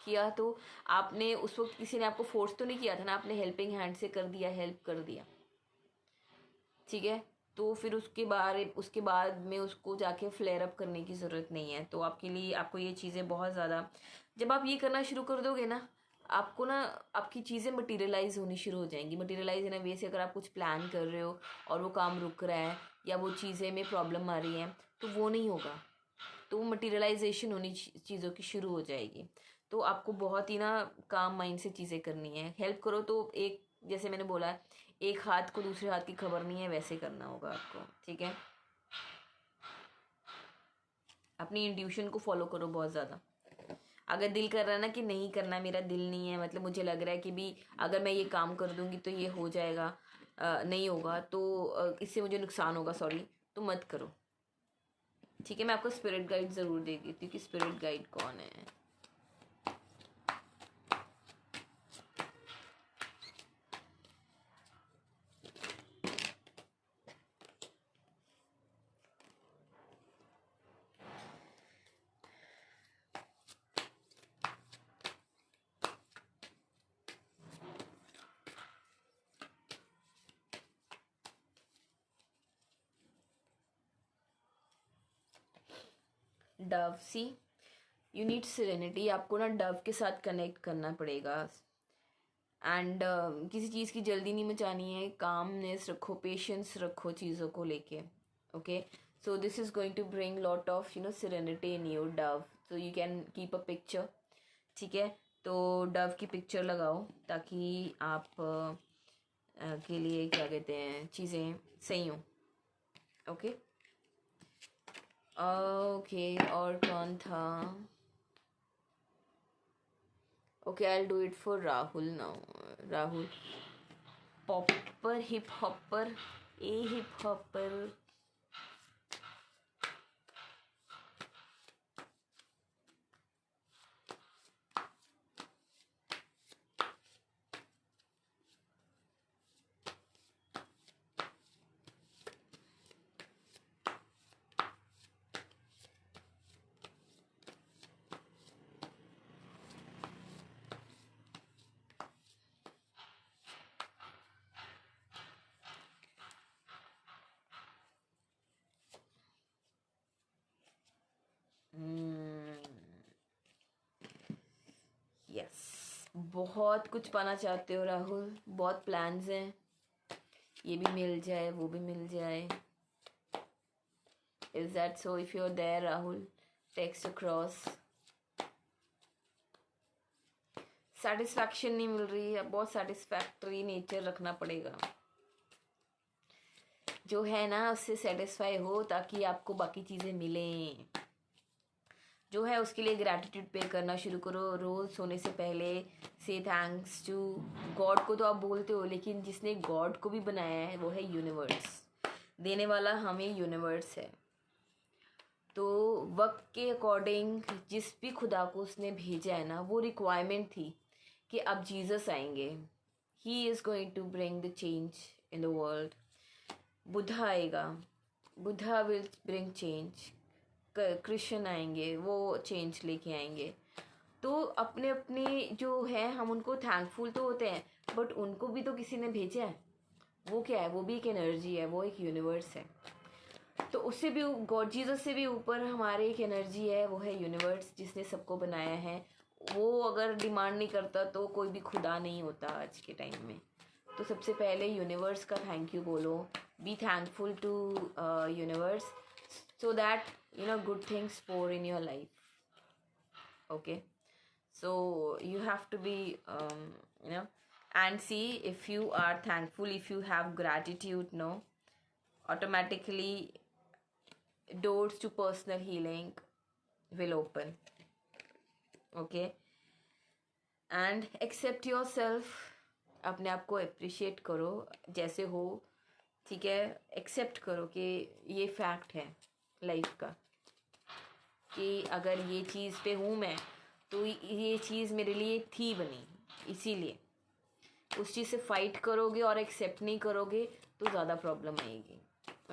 किया तो आपने उस वक्त किसी ने आपको फोर्स तो नहीं किया था ना, आपने हेल्पिंग हैंड से कर दिया, हेल्प कर दिया, ठीक है। तो फिर उसके बाद में उसको जाके फ्लेयर अप करने की ज़रूरत नहीं है। तो आपके लिए आपको ये चीज़ें बहुत ज़्यादा, जब आप ये करना शुरू कर दोगे ना, आपको ना आपकी चीज़ें मटीरियलाइज होनी शुरू हो जाएंगी। मटीरियलाइज इन वे से, अगर आप कुछ प्लान कर रहे हो और वो काम रुक रहा है या वो चीज़ें में प्रॉब्लम आ रही है, तो वो नहीं होगा, तो मटीरियलाइजेशन होनी चीज़ों की शुरू हो जाएगी। तो आपको बहुत ही ना काम माइंड से चीज़ें करनी है। हेल्प करो तो एक, जैसे मैंने बोला, एक हाथ को दूसरे हाथ की खबर नहीं है, वैसे करना होगा आपको, ठीक है। अपनी इंट्यूशन को फॉलो करो बहुत ज़्यादा। अगर दिल कर रहा है ना कि नहीं करना, मेरा दिल नहीं है, मतलब मुझे लग रहा है कि भी अगर मैं ये काम कर दूंगी तो ये हो जाएगा, नहीं होगा तो इससे मुझे नुकसान होगा, सॉरी, तो मत करो। ठीक है, मैं आपको स्पिरिट गाइड ज़रूर दे देती हूँ कि स्पिरिट गाइड कौन है। Dove, see you need serenity, आपको ना डव के साथ कनेक्ट करना पड़ेगा। एंड किसी चीज़ की जल्दी नहीं मचानी है, कामनेस रखो, पेशेंस रखो चीज़ों को लेके। Okay, so this is going to bring lot of serenity in your dove, so you can keep a picture. ठीक है, तो डव की पिक्चर लगाओ ताकि आप के लिए क्या कहते हैं चीज़ें सही हों। ओके ओके, और कौन था? Okay, I will do it for Rahul now. Rahul, popper, hip hopper, a hip hopper. Yes, बहुत कुछ पाना चाहते हो राहुल, बहुत प्लान्स हैं, ये भी मिल जाए वो भी मिल जाए। Is that so? If you are there Rahul, text across. Satisfaction नहीं मिल रही है, बहुत सेटिस्फैक्टरी नेचर रखना पड़ेगा, जो है ना उससे सेटिस्फाई हो ताकि आपको बाकी चीज़ें मिलें। जो है उसके लिए ग्रैटिट्यूड पे करना शुरू करो, रोज़ सोने से पहले से थैंक्स टू गॉड को तो आप बोलते हो, लेकिन जिसने गॉड को भी बनाया है वो है यूनिवर्स, देने वाला हमें यूनिवर्स है। तो वक्त के अकॉर्डिंग जिस भी खुदा को उसने भेजा है ना, वो रिक्वायरमेंट थी कि अब जीसस आएंगे, he is going to bring the change in the world. Buddha आएगा, Buddha will bring change. Krishna आएंगे, वो चेंज लेके आएंगे। तो अपने अपने जो है हम उनको थैंकफुल तो होते हैं, बट उनको भी तो किसी ने भेजा है। वो क्या है? वो भी एक एनर्जी है, वो एक यूनिवर्स है। तो उससे भी गॉड जीसस से भी ऊपर हमारे एक एनर्जी है, वो है यूनिवर्स जिसने सबको बनाया है। वो अगर डिमांड नहीं करता तो कोई भी खुदा नहीं होता आज के टाइम में। तो सबसे पहले यूनिवर्स का थैंक यू बोलो, be thankful to universe, so that good things pour in your life. Okay, so you have to be and see, if you are thankful, if you have gratitude, no, automatically doors to personal healing will open. Okay, and accept yourself, अपने आप को appreciate करो जैसे हो। ठीक है, accept करो कि ये फैक्ट है लाइफ का, कि अगर ये चीज़ पे हूँ मैं तो ये चीज़ मेरे लिए थी बनी, इसीलिए। उस चीज़ से फाइट करोगे और एक्सेप्ट नहीं करोगे तो ज़्यादा प्रॉब्लम आएगी।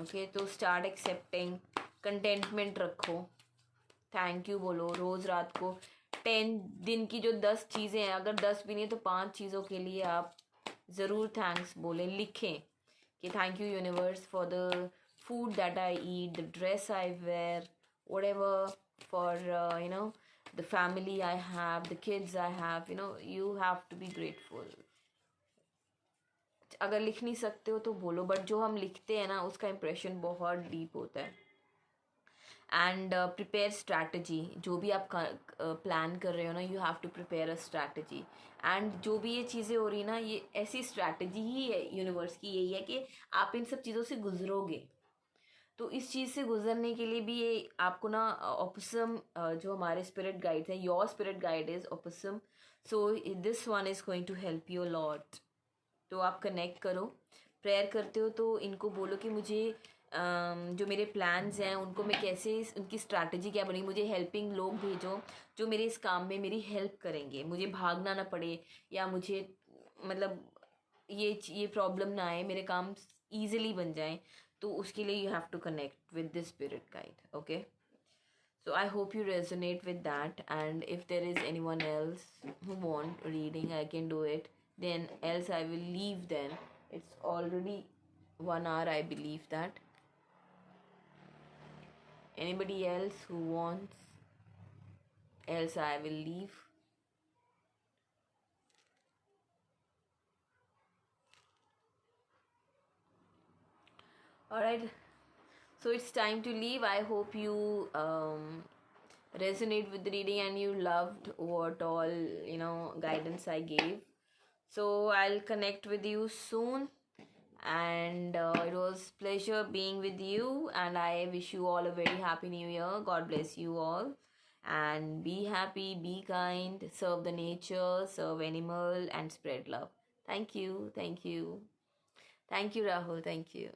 ओके, तो स्टार्ट एक्सेप्टिंग, कंटेंटमेंट रखो, थैंक यू बोलो रोज़ रात को। 10 दिन की जो 10 चीज़ें हैं, अगर 10 भी नहीं तो 5 चीज़ों के लिए आप ज़रूर थैंक्स बोलें, लिखें कि thank you universe for the food that I eat, the dress I wear, whatever, for the family I have, the kids I have, you have to be grateful. अगर लिख नहीं सकते हो तो बोलो, बट जो हम लिखते हैं ना उसका इम्प्रेशन बहुत डीप होता है। एंड प्रिपेयर स्ट्रैटेजी, जो भी आप प्लान कर रहे हो ना, you have to prepare a strategy. And जो भी ये चीज़ें हो रही ना, ये ऐसी स्ट्रैटेजी ही है यूनिवर्स की, यही है कि आप इन सब चीज़ों से गुजरोगे। तो इस चीज़ से गुजरने के लिए भी ये आपको ना ओपसम, जो हमारे स्पिरिट गाइड्स हैं, your spirit guide is opossum, so this one is going to help you lot. तो आप कनेक्ट करो, प्रेयर करते हो तो इनको बोलो कि मुझे जो मेरे प्लान्स हैं उनको मैं कैसे, उनकी स्ट्रैटेजी क्या बनेगी, मुझे हेल्पिंग लोग भेजो जो मेरे इस काम में मेरी हेल्प करेंगे, मुझे भागना ना पड़े, या मुझे मतलब ये प्रॉब्लम ना आए, मेरे काम ईजिली बन जाएं। तो उसके लिए you have to connect with this spirit guide. Okay, so I hope you resonate with that, and if there is anyone else who want reading, I can do it. Then else I will leave then. It's already 1 hour, I believe that. Anybody else who wants, else I will leave. Alright, so it's time to leave. I hope you resonate with the reading and you loved what all guidance I gave. So I'll connect with you soon, and it was pleasure being with you, and I wish you all a very happy new year. God bless you all, and be happy, be kind, serve the nature, serve animal, and spread love. Thank you, thank you, thank you, Rahul, thank you.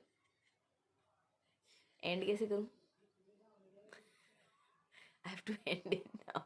And कैसे करूँ? I have to end it now.